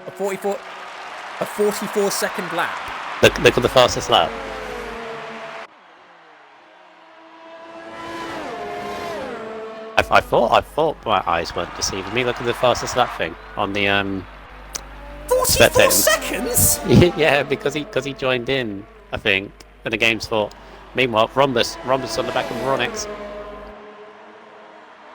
A 44-second lap. Look at the fastest lap. I thought my eyes weren't deceiving me. Look at the fastest lap thing on the 44 seconds? Yeah, because he joined in, I think, and the game's thought. Meanwhile, Rhombus on the back of Moronix.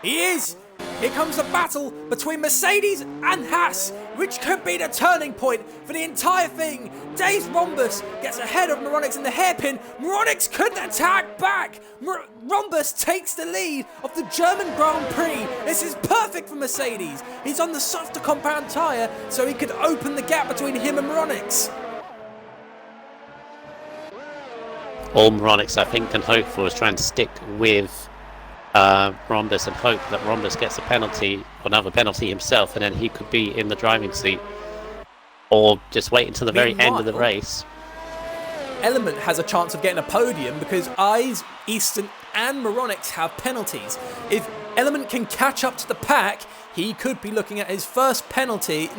He is! Here comes the battle between Mercedes and Haas, which could be the turning point for the entire thing. Dazed Rhombus gets ahead of Moronix in the hairpin. Moronix could attack back. Rhombus takes the lead of the German Grand Prix. This is perfect for Mercedes. He's on the softer compound tyre, so he could open the gap between him and Moronix. All Moronix, I think, can hope for is trying to stick with Rhombus and hope that Rhombus gets a penalty, another penalty himself, and then he could be in the driving seat, or just wait until the very end of the race. Element has a chance of getting a podium because Eyes, Easton and Moronix have penalties. If Element can catch up to the pack, he could be looking at his first first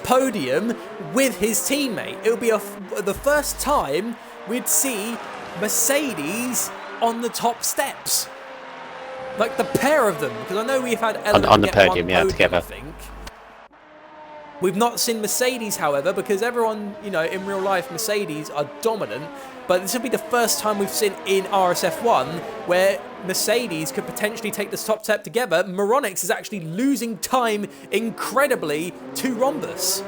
podium with his teammate. It'll be the first time we'd see Mercedes on the top steps, like the pair of them, because I know we've had Element on the podium, together. I think we've not seen Mercedes, however, because everyone, in real life, Mercedes are dominant. But this will be the first time we've seen in RSF1 where Mercedes could potentially take the top step together. Moronix is actually losing time incredibly to Rhombus.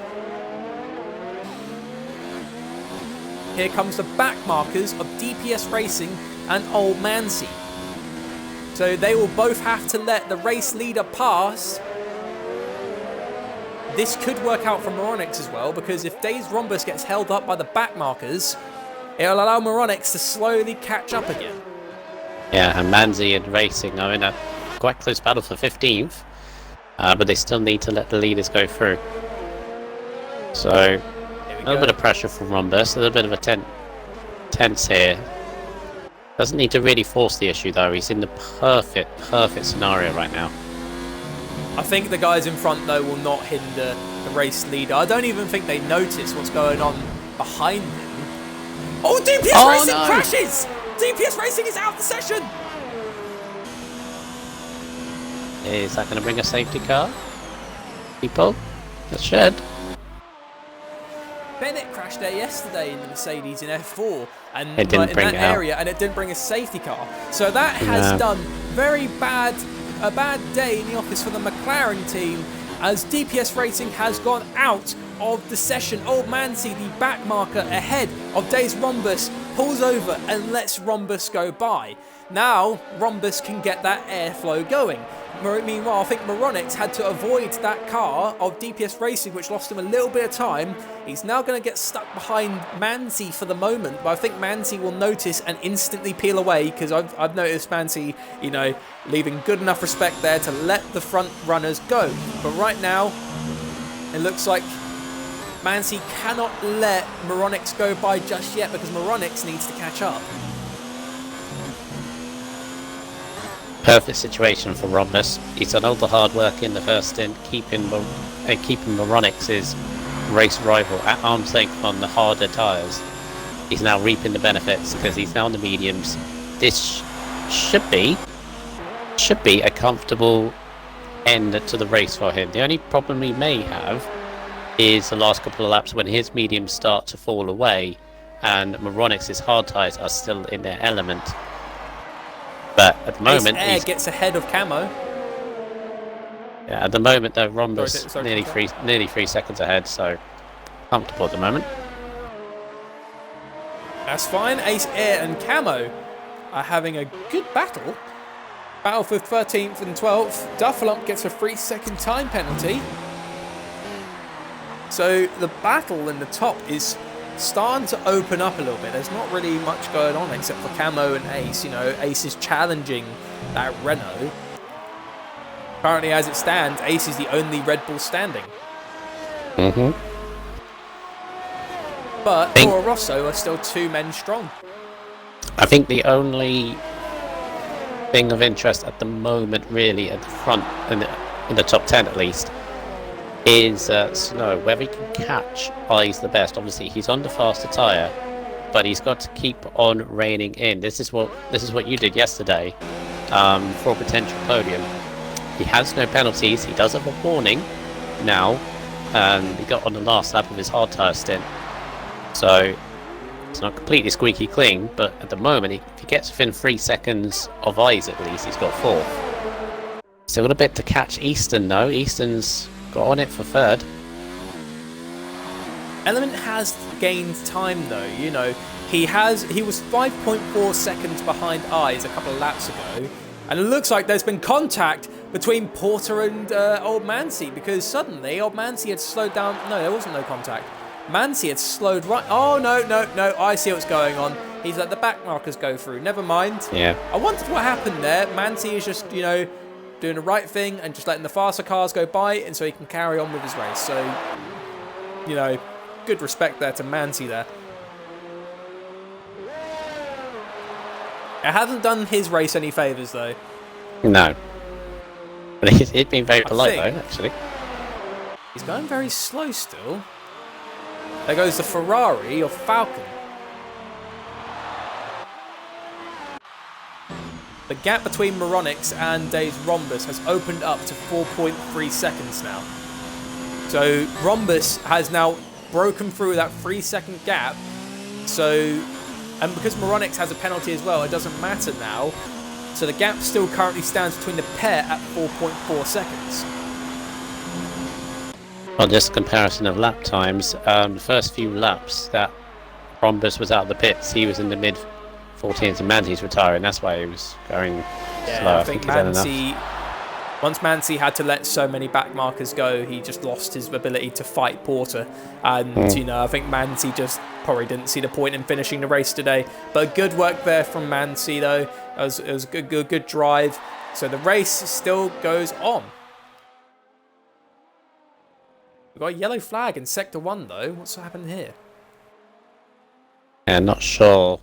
Here comes the back markers of DPS Racing and Old Mancy. So they will both have to let the race leader pass. This could work out for Moronix as well, because if Dazed Rhombus gets held up by the back markers, it'll allow Moronix to slowly catch up again. Yeah, and Manzi and Racing are in a quite close battle for 15th, but they still need to let the leaders go through. So, a little bit of pressure from Rhombus, a little bit of a tense here. Doesn't need to really force the issue though. He's in the perfect scenario right now. I think the guys in front though will not hinder the race leader. I don't even think they notice what's going on behind them. Oh, DPS Racing crashes! DPS Racing is out of the session! Is that going to bring a safety car? People? That should. Bennett crashed there yesterday in the Mercedes in F4 and it didn't in bring that it out. area, and it didn't bring a safety car. So that has done a bad day in the office for the McLaren team, as DPS Racing has gone out of the session. Old Mancy, the back marker ahead of Dazed Rhombus, pulls over and lets Rhombus go by. Now Rhombus can get that airflow going. Meanwhile, I think Moronix had to avoid that car of DPS Racing, which lost him a little bit of time. He's now going to get stuck behind Mancy for the moment, but I think Mancy will notice and instantly peel away, because I've noticed Mancy, leaving good enough respect there to let the front runners go. But right now, It looks like Mansi cannot let Moronix go by just yet because Moronix needs to catch up. Perfect situation for Romnus. He's done all the hard work in the first stint, keeping Moronix's race rival at arm's length on the harder tyres. He's now reaping the benefits because he's now on the mediums. This should be a comfortable end to the race for him. The only problem he may have is the last couple of laps when his mediums start to fall away and Moronix's hard tyres are still in their element. But at the moment, Air gets ahead of Camo. Yeah, at the moment though, Rhombus nearly 3 seconds ahead, so comfortable at the moment. That's fine. Ace Air and Camo are having a good battle. Battle for 13th and 12th. Duffalump gets a 3-second time penalty. So the battle in the top is starting to open up a little bit. There's not really much going on except for Camo and Ace. You know, Ace is challenging that Renault. Currently, as it stands, Ace is the only Red Bull standing. But Toro Rosso are still 2 men strong. I think the only thing of interest at the moment, really, at the front, in the top 10 at least, is Snow. Whether he can catch Eyes the Best. Obviously, he's on the faster tyre, but he's got to keep on reining in. This is what you did yesterday for a potential podium. He has no penalties. He does have a warning now. He got on the last lap of his hard tyre stint, so it's not completely squeaky clean. But at the moment, if he gets within 3 seconds of Eyes, at least he's got 4th. Still got a bit to catch Easton though. Easton's got on it for 3rd. Element has gained time though. You know, he was 5.4 seconds behind Eyes a couple of laps ago, and it looks like there's been contact between Porter and Old Mansi, because suddenly Old Mansi had slowed down. No, there wasn't no contact. Mansi had slowed right. Oh no! I see what's going on. He's let the back markers go through. Never mind. Yeah. I wondered what happened there. Mansi is just, you know, doing the right thing and just letting the faster cars go by, and so he can carry on with his race. So, you know, good respect there to Mansi there. It hasn't done his race any favours though. No. But he'd been very polite though, actually. He's going very slow still. There goes the Ferrari of Falcon. The gap between Moronix and Dave's Rhombus has opened up to 4.3 seconds now. So Rhombus has now broken through that 3-second gap. So, and because Moronix has a penalty as well, it doesn't matter now. So the gap still currently stands between the pair at 4.4 seconds. On this comparison of lap times, the first few laps that Rhombus was out of the pits, he was in the mid-14s and Mansi's retiring. That's why he was going slow. I think Mansi, once Mansi had to let so many back markers go, he just lost his ability to fight Porter. And, you know, I think Mansi just probably didn't see the point in finishing the race today. But good work there from Mansi, though. It was a good drive. So the race still goes on. We've got a yellow flag in Sector 1, though. What's happened here? Yeah, not sure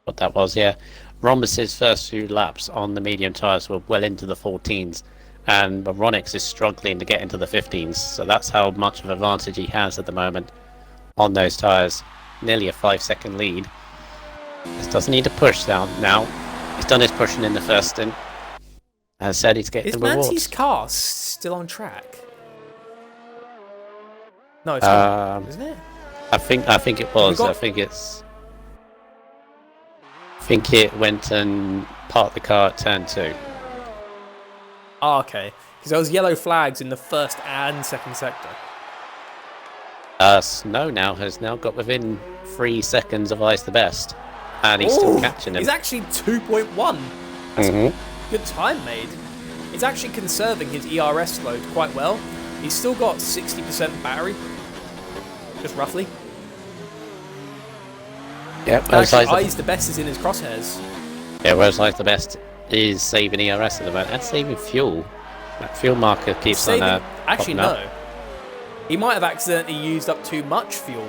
what that was, yeah. Rhombus's first few laps on the medium tyres were well into the 14s, and Moronix is struggling to get into the 15s, so that's how much of an advantage he has at the moment on those tyres. Nearly a 5-second lead. Just doesn't need to push down now. He's done his pushing in the first stint. As said, he's getting the rewards. Is Mansi's car still on track? No, it's not, isn't it? I think it was. I think it went and parked the car at turn 2. Oh, okay. Because there was yellow flags in the first and second sector. Snow has got within 3 seconds of Ice the Best, and he's still catching him. He's actually 2.1. That's good time made. He's actually conserving his ERS load quite well. He's still got 60% battery, just roughly. Yeah, actually, Eyes the Best is in his crosshairs. Yeah, whereas Eyes the Best is saving ERS at the moment and saving fuel. That fuel marker keeps on. Actually, no. He might have accidentally used up too much fuel.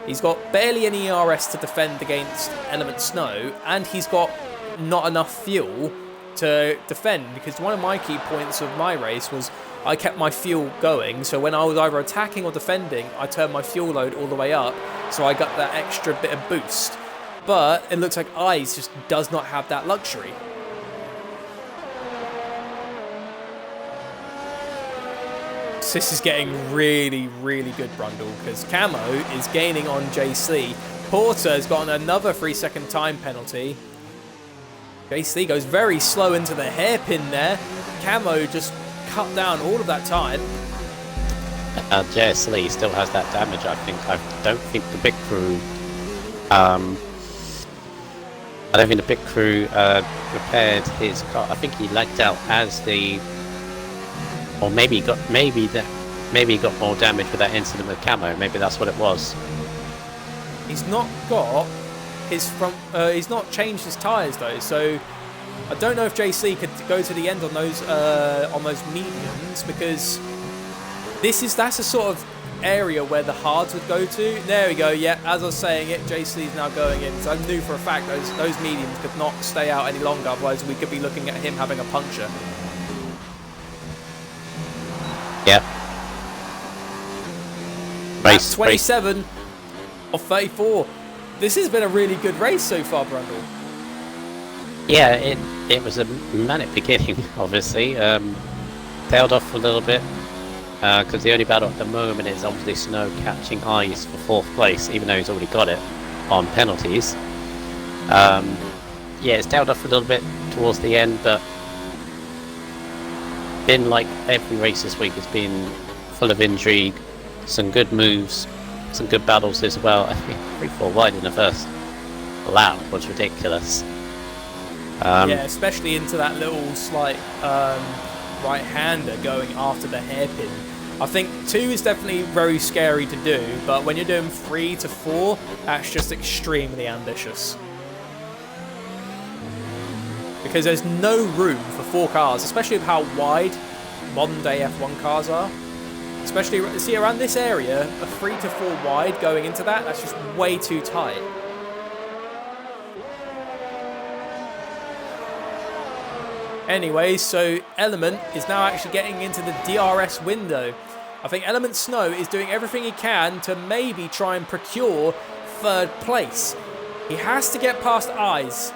He's got barely any ERS to defend against Element Snow, and he's got not enough fuel to defend, because one of my key points of my race was I kept my fuel going, so when I was either attacking or defending, I turned my fuel load all the way up, so I got that extra bit of boost. But it looks like Eyes just does not have that luxury. So this is getting really, really good, Brundle, because Camo is gaining on Jace Lee. Porter has gotten another 3-second time penalty. Jace Lee goes very slow into the hairpin there. Camo just cut down all of that time. Jace Lee still has that damage, I think. I don't think the big crew... I don't think the big crew repaired his car. I think he lagged out as the... Or maybe he got more damage with that incident with Camo. Maybe that's what it was. He's not got his front. He's not changed his tyres though, so I don't know if JC could go to the end on those mediums, because that's a sort of area where the hards would go to. There we go. Yeah, as I was saying it, JC is now going in. So I knew for a fact those mediums could not stay out any longer. Otherwise, we could be looking at him having a puncture. Yeah. Race 27 of 34. This has been a really good race so far, Brundle. Yeah, it was a manic beginning, obviously. Tailed off a little bit, because the only battle at the moment is obviously Snow catching Eyes for 4th place, even though he's already got it on penalties. Yeah, it's tailed off a little bit towards the end, but been like every race this week has been full of intrigue, some good moves, some good battles as well. I think 3-4 wide in the first lap was ridiculous. Yeah, especially into that little slight right-hander going after the hairpin. I think 2 is definitely very scary to do, but when you're doing 3 to 4, that's just extremely ambitious. Because there's no room for 4 cars, especially with how wide modern day F1 cars are. Especially, see, around this area, a 3 to 4 wide going into that's just way too tight. Anyway, so Element is now actually getting into the DRS window. I think Element Snow is doing everything he can to maybe try and procure 3rd place. He has to get past Eyes.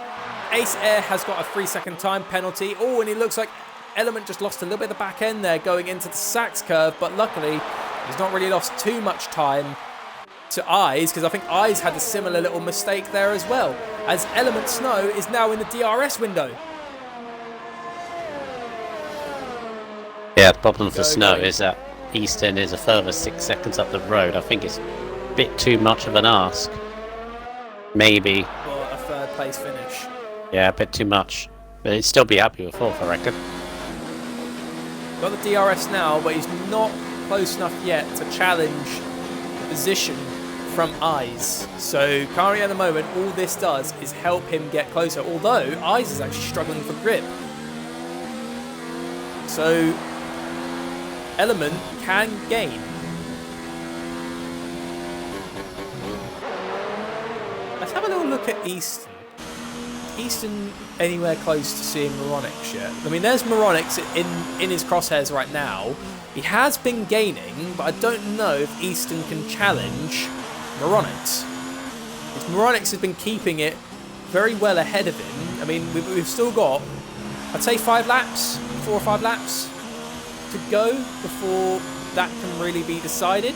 Ace Air has got a 3-second time penalty. Oh, and it looks like Element just lost a little bit of the back end there going into the Sachs curve, but luckily he's not really lost too much time to Eyes, because I think Eyes had a similar little mistake there as well, as Element Snow is now in the DRS window. Yeah, the problem for Snow is that Easton is a further 6 seconds up the road. I think it's a bit too much of an ask. Maybe. For a 3rd place finish. Yeah, a bit too much. But he'd still be happy with 4th, I reckon. Got the DRS now, but he's not close enough yet to challenge the position from Eyes. So currently at the moment, all this does is help him get closer, although Eyes is actually struggling for grip. So Element can gain. Let's have a little look at Easton. Easton anywhere close to seeing Moronix yet? I mean, there's Moronix in his crosshairs right now. He has been gaining, but I don't know if Easton can challenge Moronix. Because Moronix has been keeping it very well ahead of him. I mean, we've still got, I'd say 4 or 5 laps to go before that can really be decided.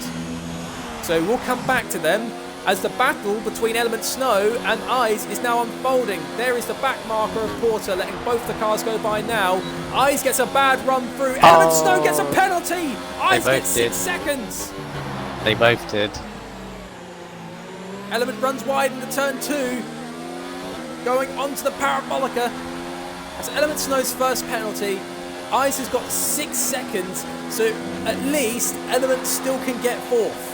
So we'll come back to them as the battle between Element Snow and Eyes is now unfolding. There is the back marker of Porter, letting both the cars go by now. Eyes gets a bad run through. Element Snow gets a penalty. Eyes gets 6 seconds. They both did. Element runs wide into turn 2, going onto the parabolica. That's Element Snow's first penalty. Eyes has got 6 seconds, so at least Element still can get 4th.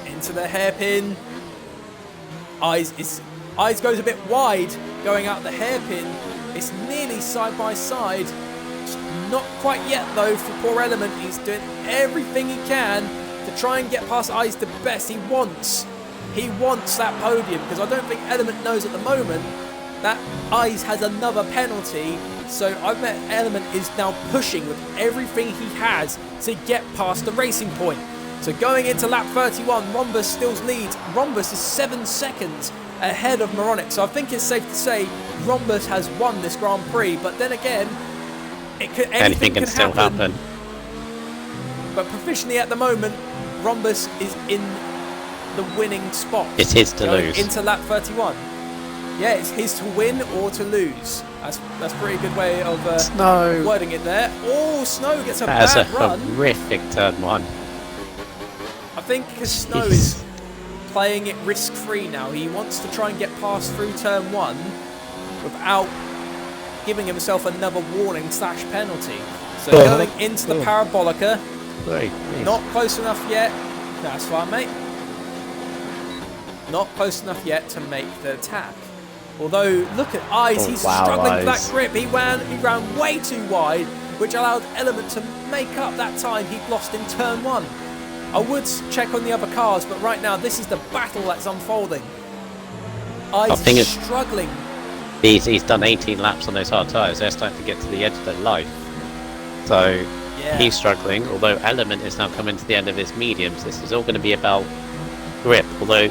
Into the hairpin. Eyes goes a bit wide going out the hairpin. It's nearly side by side. Just Not quite yet though for poor Element. He's doing everything he can to try and get past Eyes the Best. He wants that podium, because I don't think Element knows at the moment that Eyes has another penalty. So I bet Element is now pushing with everything he has to get past the racing point. So going into lap 31, Rhombus still leads. Rhombus is 7 seconds ahead of Moronic. So I think it's safe to say Rhombus has won this Grand Prix. But then again, anything can still happen. But proficiently at the moment, Rhombus is in the winning spot. It's his to lose. Into lap 31. Yeah, it's his to win or to lose. That's a pretty good way of wording it there. Oh, Snow gets a bad run. That's a horrific turn 1. I think because Snow is playing it risk-free now. He wants to try and get past through turn 1 without giving himself another warning / penalty. So going into the Parabolica. Not close enough yet. That's fine, mate. Not close enough yet to make the attack. Although, look at Eyes, he's struggling for that grip. He ran way too wide, which allowed Element to make up that time he'd lost in turn 1. I would check on the other cars, but right now this is the battle that's unfolding. Eyes is struggling. He's done 18 laps on those hard tyres. They're starting to get to the edge of their life. So he's struggling, although Element is now coming to the end of his mediums. This is all going to be about grip, although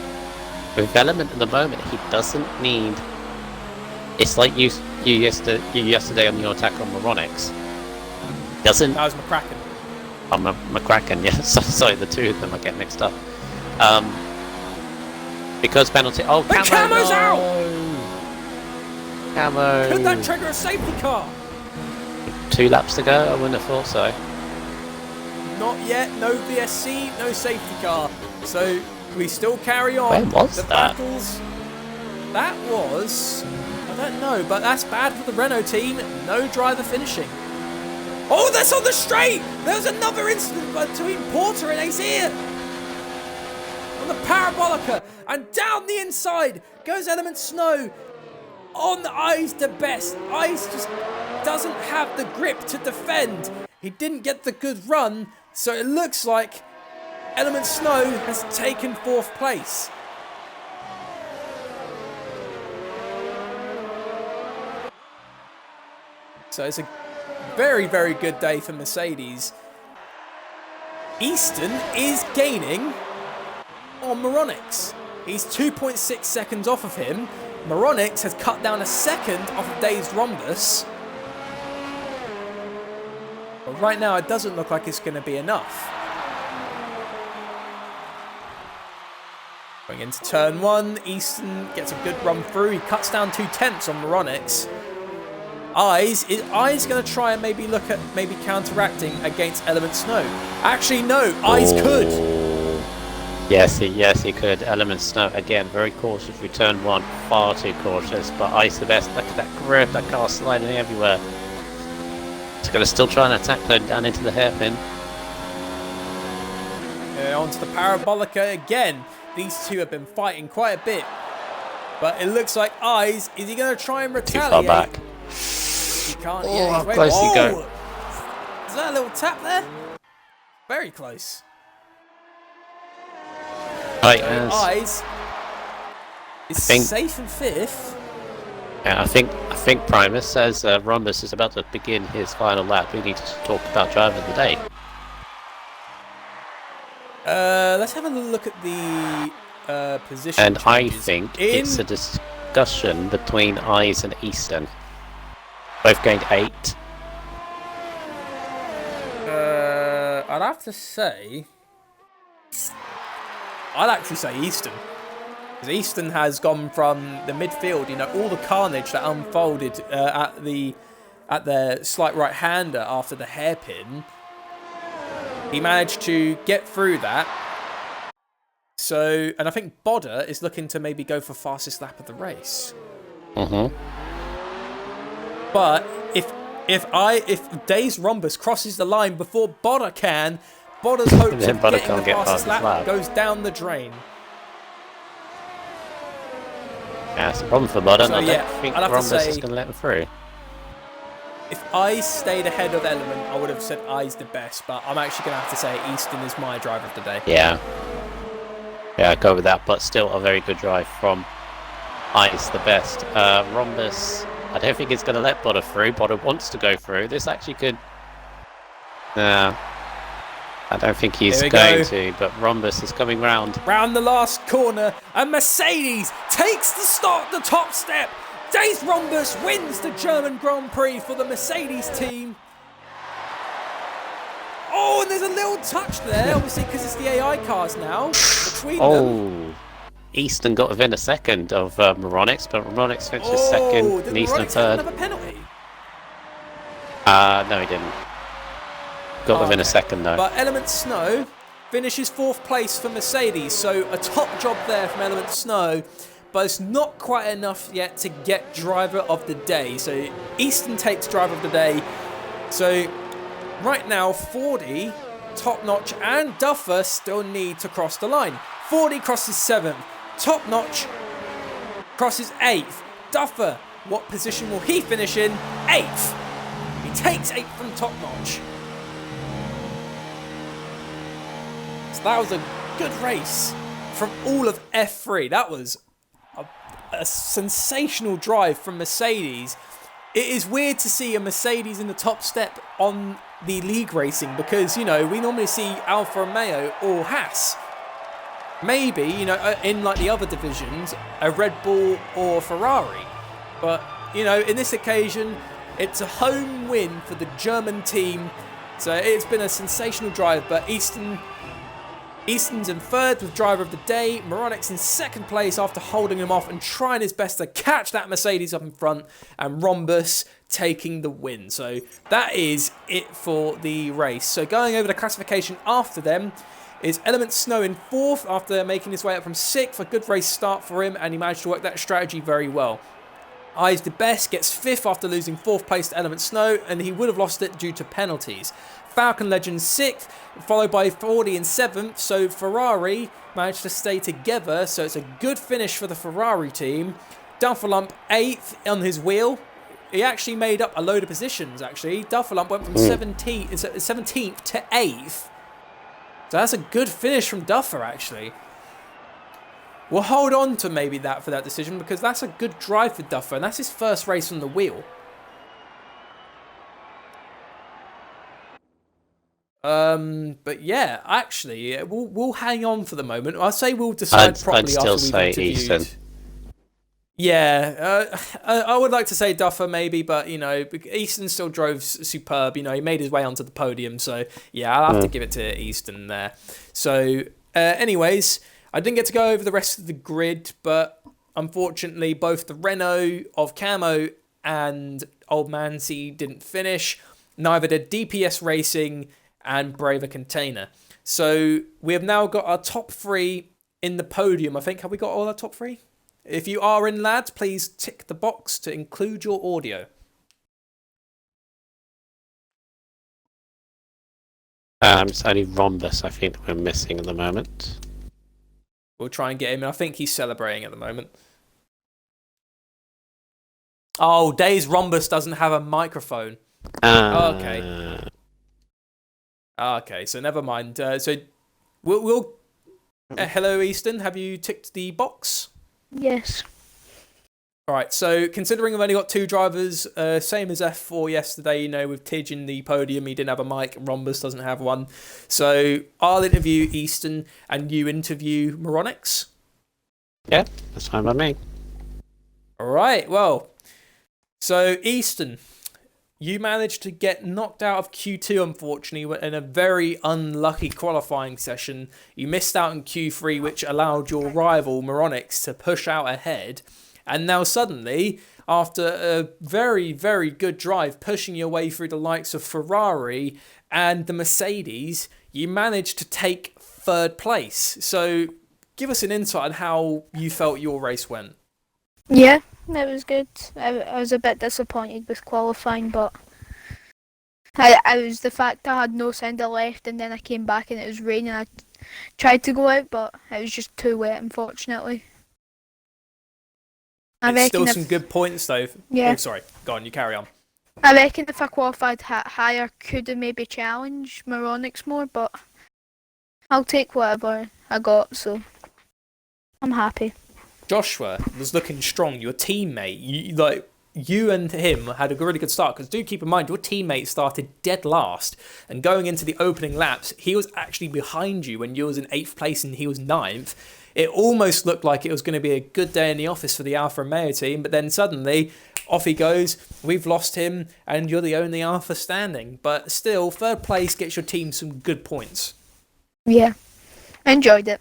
with Element at the moment, he doesn't need... It's like you yesterday on your attack on Moronics. That was McCracken. Oh, McCracken, yeah. Sorry, the two of them I get mixed up. Because penalty... Oh, the Camo's out! Camo! Could that trigger a safety car? 2 laps to go? I wouldn't have thought so. Not yet. No VSC, no safety car. So we still carry on. Where was the that? battles. That was... I don't know, but that's bad for the Renault team. No driver finishing. Oh, that's on the straight! There's another incident between Porter and Azir. On the Parabolica. And down the inside goes Element Snow. On the Eyes the Best. Eyes just doesn't have the grip to defend. He didn't get the good run, so it looks like Element Snow has taken 4th place. So it's a very, very good day for Mercedes. Easton is gaining on Moronics. He's 2.6 seconds off of him. Moronics has cut down a second off of Dazed Rhombus. But right now it doesn't look like it's going to be enough. Going into turn 1, Easton gets a good run through. He cuts down 2/10 on Moronics. Is Eyes going to try and maybe look at counteracting against Element Snow? Actually, no. Eyes could. Yes, he could. Element Snow, again, very cautious. Return 1, far too cautious. But Ice the Best, look at that grip, that car sliding everywhere. He's going to still try and attack though down into the hairpin. Onto the Parabolica again. These two have been fighting quite a bit. But it looks like Eyes, is he going to try and retaliate? Too far back. He can't. Oh, how close he go. Is that a little tap there? Very close. Right, Eyes is safe in 5th. Yeah, I think Primus says Rhombus is about to begin his final lap. We need to talk about driver of the day. Let's have a look at the position. And I think it's a discussion between Eyes and Easton. Both gained 8. I'd have to say... I'd actually say Easton. Because Easton has gone from the midfield, all the carnage that unfolded at the slight right-hander after the hairpin. He managed to get through that. So, and I think Bodder is looking to maybe go for fastest lap of the race. But if Dazed Rhombus crosses the line before Bodder can, Bodder's hopes of getting the fastest lap goes down the drain. Yeah, it's a problem for Bodder. So, I don't think Rhombus is going to let him through. If I stayed ahead of Element, I would have said I's the best, but I'm actually going to have to say Easton is my driver of the day. Yeah. Yeah, I'd go with that, but still a very good drive from Ice, the best. Rhombus, I don't think it's going to let Botta through. Botta wants to go through. This actually could... I don't think he's going to, but Rhombus is coming round. Round the last corner, and Mercedes takes the top step. Days Rhombus wins the German Grand Prix for the Mercedes team. Oh, and there's a little touch there, obviously because it's the AI cars now between them. Easton got within a second of Moronix, but Moronix finishes second, did and Easton Moronix third. have another penalty? No, he didn't. Got within a second though. But Element Snow finishes 4th place for Mercedes, so a top job there from Element Snow, but it's not quite enough yet to get driver of the day. So Easton takes driver of the day. So right now, Fordy, Top Notch, and Duffer still need to cross the line. Fordy crosses 7th, Top Notch crosses 8th. Duffer, what position will he finish in? 8th. He takes 8th from Top Notch. So that was a good race from all of F3. That was a sensational drive from Mercedes. It is weird to see a Mercedes in the top step on the league racing because, you know, we normally see Alfa Romeo or Haas. Maybe, you know, in like the other divisions, a Red Bull or Ferrari. But, you know, in this occasion, it's a home win for the German team. So it's been a sensational drive, but Easton's in 3rd with driver of the day. Moronix in 2nd place after holding him off and trying his best to catch that Mercedes up in front. And Rhombus taking the win. So that is it for the race. So going over the classification after them is Element Snow in 4th after making his way up from 6th. A good race start for him, and he managed to work that strategy very well. I's the best gets 5th after losing 4th place to Element Snow, and he would have lost it due to penalties. Falcon Legend 6th, followed by Fordy in 7th, so Ferrari managed to stay together, so it's a good finish for the Ferrari team. Dufferlump 8th on his wheel. He actually made up a load of positions, actually. Dufferlump went from 17th to 8th. So that's a good finish from Duffer, actually. We'll hold on to maybe that for that decision, because that's a good drive for Duffer, and that's his first race on the wheel. But yeah, actually, we'll hang on for the moment. I'll say we'll decide properly after we've interviewed. Easton. Yeah, I would like to say Duffer maybe, but you know, Easton still drove superb. You know, he made his way onto the podium, so yeah, I'll have to give it to Easton there. So, anyways, I didn't get to go over the rest of the grid, but unfortunately, both the Renault of Camo and Old Mancy didn't finish. Neither did DPS Racing and Braver Container. So we have now got our top 3 in the podium. I think, have we got all our top 3? If you are in, lads, please tick the box to include your audio. It's only Rhombus, I think, we're missing at the moment. We'll try and get him, and I think he's celebrating at the moment. Oh, Days Rhombus doesn't have a microphone. Okay. Okay, so never mind. So we'll hello, Easton. Have you ticked the box? Yes. All right, so considering I've only got 2 drivers, same as F4 yesterday, you know, with Tidge in the podium, he didn't have a mic, Rhombus doesn't have one. So I'll interview Easton and you interview Moronix. Yeah, that's fine by me. All right, well, so Easton, you managed to get knocked out of Q2, unfortunately, in a very unlucky qualifying session. You missed out in Q3, which allowed your rival, Moronix, to push out ahead. And now suddenly, after a very, very good drive, pushing your way through the likes of Ferrari and the Mercedes, you managed to take 3rd place. So give us an insight on how you felt your race went. Yeah, it was good. I was a bit disappointed with qualifying, but I was the fact I had no sender left, and then I came back and it was raining. I tried to go out, but it was just too wet, unfortunately. It's still some good points, though. Yeah. Oh, sorry. Go on, you carry on. I reckon if I qualified higher, could have maybe challenged Moronics more, but I'll take whatever I got, so I'm happy. Joshua was looking strong. Your teammate, you and him had a really good start. Because do keep in mind, your teammate started dead last, and going into the opening laps, he was actually behind you when you was in 8th place and he was 9th. It almost looked like it was going to be a good day in the office for the Alpha Romeo team, but then suddenly off he goes. We've lost him, and you're the only Alpha standing. But still, 3rd place gets your team some good points. Yeah, I enjoyed it.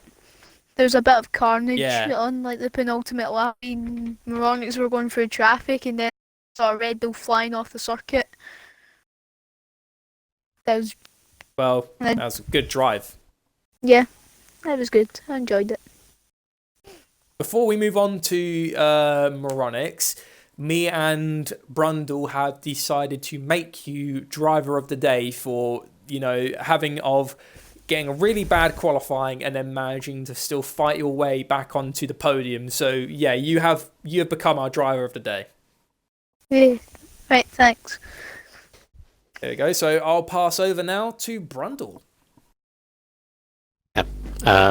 There was a bit of carnage Yeah. on like the penultimate lap. Moronics were going through traffic, and then saw a Red Bull flying off the circuit. That was That was a good drive. Yeah, that was good. I enjoyed it. Before we move on to Moronics, me and Brundle have decided to make you driver of the day for, getting a really bad qualifying and then managing to still fight your way back onto the podium. So yeah, you have become our driver of the day. Yeah. Right, thanks. There we go. So I'll pass over now to Brundle.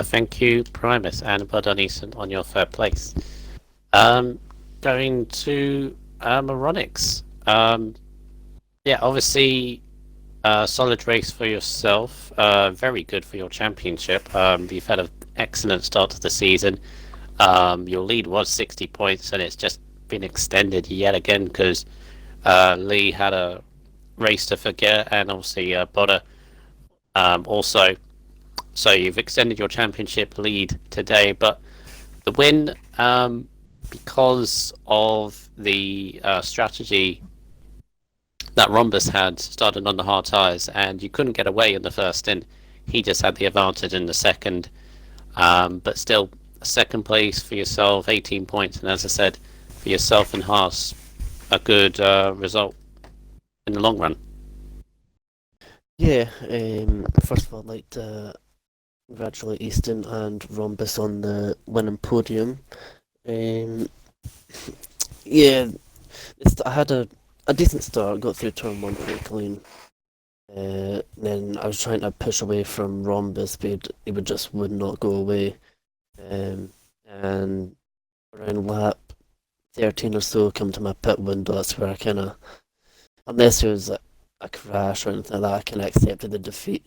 Thank you, Primus, and well done, Easton, on your 3rd place. Going to Moronics. Obviously, solid race for yourself. Very good for your championship. You've had an excellent start to the season. Your lead was 60 points, and it's just been extended yet again because Lee had a race to forget, and obviously Botta also. So you've extended your championship lead today, but the win, because of the strategy that Rhombus had, started on the hard tyres, and you couldn't get away in the first stint. He just had the advantage in the second, but still, 2nd place for yourself, 18 points, and as I said, for yourself and Haas, a good result in the long run. Yeah, first of all, I'd like to congratulate Easton and Rhombus on the winning podium. I had a decent start, got through turn 1 pretty clean. Then I was trying to push away from Rhombus, but he would not go away. And around lap 13 or so, come to my pit window, that's where I unless there was a crash or anything like that, I kind of accepted the defeat.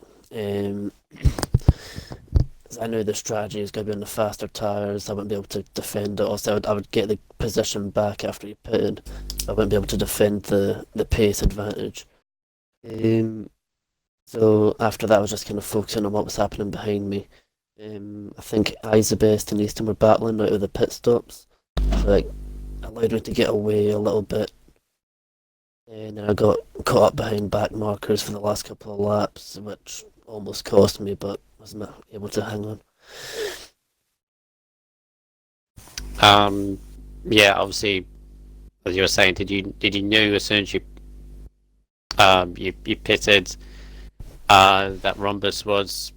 I knew the strategy was going to be on the faster tyres. I wouldn't be able to defend it. Also, I would get the position back after he pitted. I wouldn't be able to defend the pace advantage. So after that, I was just kind of focusing on what was happening behind me. I think Isabest and Easton were battling out of the pit stops. So allowed me to get away a little bit. And then I got caught up behind back markers for the last couple of laps, which almost cost me, but wasn't able to hang on. Obviously, as you were saying, did you know as soon as you pitted that Rhombus was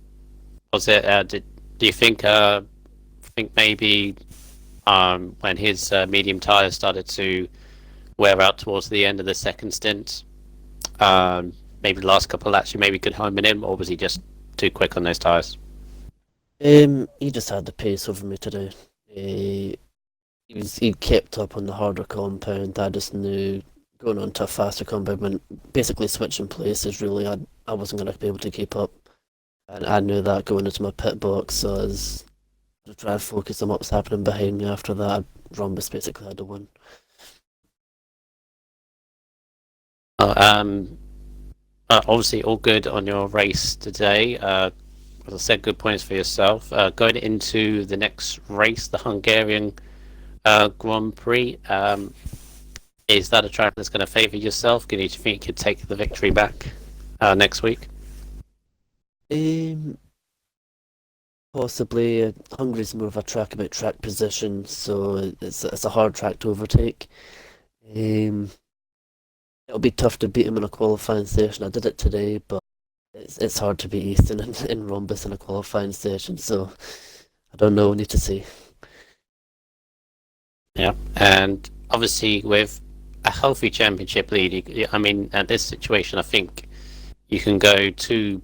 it? Do you think maybe when his medium tyres started to wear out towards the end of the second stint, maybe the last couple of laps, you maybe could home in him, or was he just too quick on those tyres? He just had the pace over me today. He kept up on the harder compound. I just knew going on to a faster compound, when basically switching places, really, I wasn't going to be able to keep up. And I knew that going into my pit box, so I was trying to focus on what was happening behind me after that. Rhombus basically had to win. Obviously, all good on your race today. As I said, good points for yourself. Going into the next race, the Hungarian Grand Prix, is that a track that's going to favour yourself? Do you think you could take the victory back next week? Possibly. Hungary's more of a track about track position, so it's a hard track to overtake. It'll be tough to beat him in a qualifying session. I did it today, but it's hard to beat Easton in Rhombus in a qualifying session, so I don't know, we need to see. Yeah, and obviously with a healthy championship lead. I mean, at this situation, I think you can go 2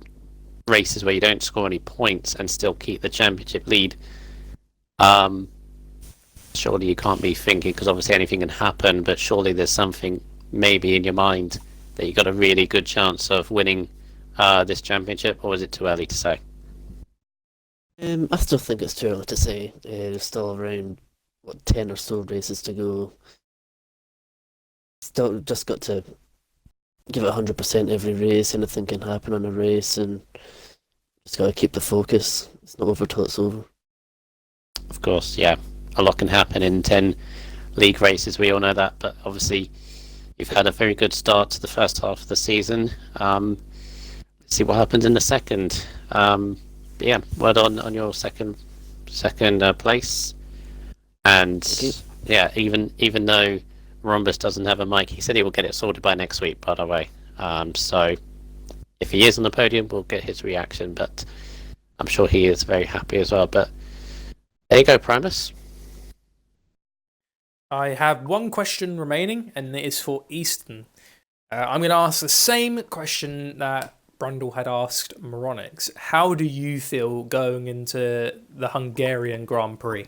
races where you don't score any points and still keep the championship lead. Surely you can't be thinking, because obviously anything can happen, but surely there's something maybe in your mind that you got a really good chance of winning this championship, or is it too early to say? I still think it's too early to say. There's still around 10 or so races to go. Still just got to give it 100% every race. Anything can happen on a race, and just got to keep the focus. It's not over till it's over. Of course, yeah. A lot can happen in 10 league races, we all know that, but obviously you've had a very good start to the first half of the season. Let's see what happens in the second. Yeah, well done on your second place. And yeah, even though Rhombus doesn't have a mic, he said he will get it sorted by next week, by the way. So if he is on the podium, we'll get his reaction, but I'm sure he is very happy as well. But there you go, Primus. I have one question remaining, and it is for Easton. I'm going to ask the same question that Brundle had asked Moronix. How do you feel going into the Hungarian Grand Prix?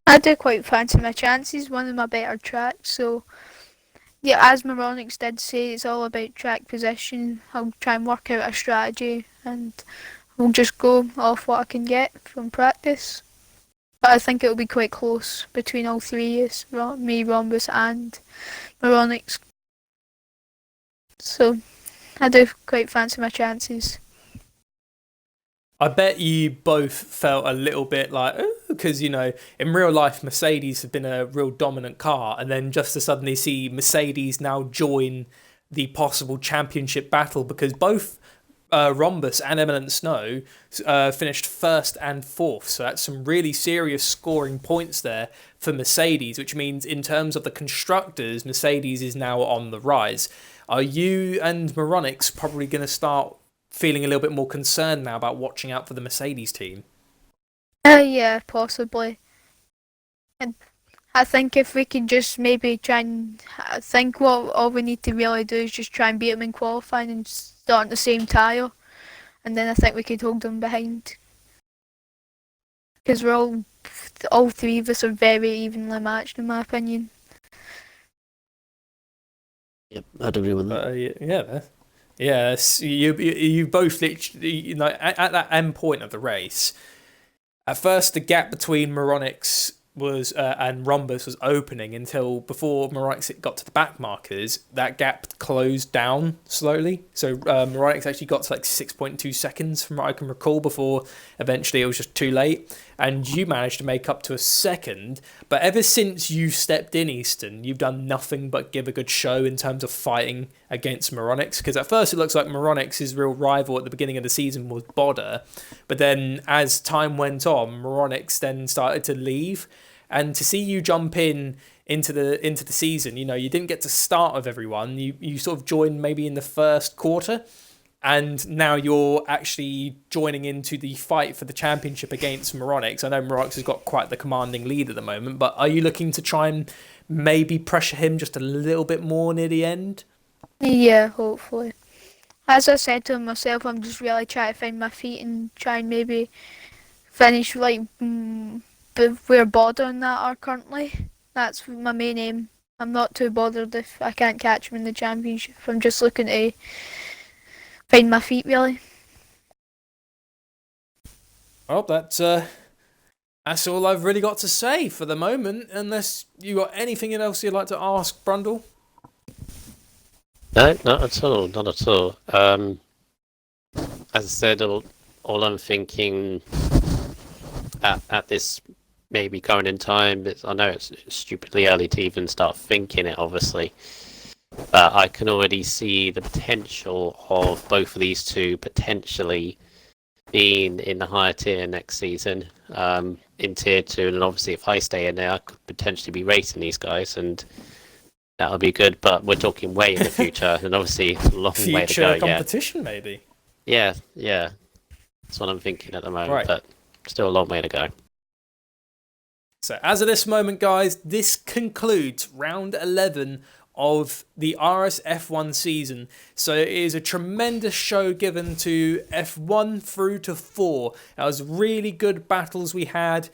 I do quite fancy my chances, one of my better tracks, so yeah, as Moronix did say, it's all about track position. I'll try and work out a strategy, and we'll just go off what I can get from practice. But I think it'll be quite close between all three, is me, Rhombus and Moronix. So I do quite fancy my chances. I bet you both felt a little bit like, because, you know, in real life, Mercedes have been a real dominant car, and then just to suddenly see Mercedes now join the possible championship battle, because both Rhombus and Eminent Snow finished 1st and 4th, so that's some really serious scoring points there for Mercedes, which means in terms of the constructors, Mercedes is now on the rise. Are you and Moronix probably going to start feeling a little bit more concerned now about watching out for the Mercedes team? Yeah, possibly. And I think if we can just maybe try and I think what all we need to really do is just try and beat them in qualifying and start on the same tyre, and then I think we could hold them behind. Because we're all three of us are very evenly matched in my opinion. Yep, I'd agree with that. Yeah. Yes, you both literally, you know, at that end point of the race, at first the gap between Moronix was and Rhombus was opening until before Moronix got to the back markers, that gap closed down slowly. So Moronix actually got to like 6.2 seconds from what I can recall before eventually it was just too late. And you managed to make up to a second. But ever since you stepped in, Easton, you've done nothing but give a good show in terms of fighting against Moronix. Because at first it looks like Moronix's real rival at the beginning of the season was Bodder. But then as time went on, Moronix then started to leave. And to see you jump into the season, you know, you didn't get to start with everyone. You sort of joined maybe in the first quarter. And now you're actually joining into the fight for the championship against Moronix. I know Moronix has got quite the commanding lead at the moment, but are you looking to try and maybe pressure him just a little bit more near the end? Yeah, hopefully. As I said to him myself, I'm just really trying to find my feet and try and maybe finish like where Bodder and that are currently. That's my main aim. I'm not too bothered if I can't catch him in the championship. I'm just looking to find my feet, really. Well, that's all I've really got to say for the moment, unless you got anything else you'd like to ask, Brundle? No, not at all. Not at all. As I said, all I'm thinking at this maybe current in time, I know it's stupidly early to even start thinking it, obviously. But I can already see the potential of both of these two potentially being in the higher tier next season, in tier 2, and obviously if I stay in there, I could potentially be racing these guys, and that'll be good. But we're talking way in the future, and obviously a long way to go. Future competition, maybe. Yeah, that's what I'm thinking at the moment. Right. But still a long way to go. So as of this moment, guys, this concludes round 11 of the RSF1 season. So it is a tremendous show given to F1 through to 4. That was really good battles we had,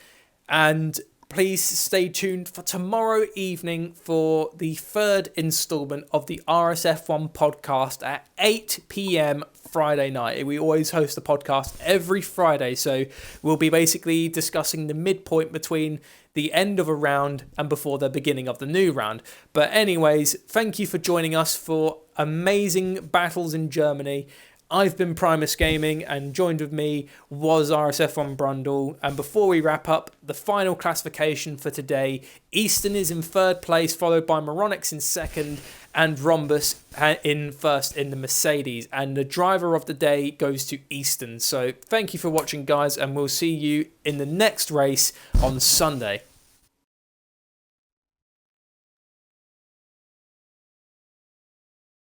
and please stay tuned for tomorrow evening for the third instalment of the RSF1 podcast at 8 p.m. Friday night. We always host a podcast every Friday, so we'll be basically discussing the midpoint between the end of a round and before the beginning of the new round. But anyways, thank you for joining us for amazing battles in Germany. I've been Primus Gaming, and joined with me was RSF1 Brundle. And before we wrap up, the final classification for today, Easton is in third place, followed by Moronics in second, and Rhombus in first in the Mercedes. And the driver of the day goes to Easton. So thank you for watching, guys, and we'll see you in the next race on Sunday.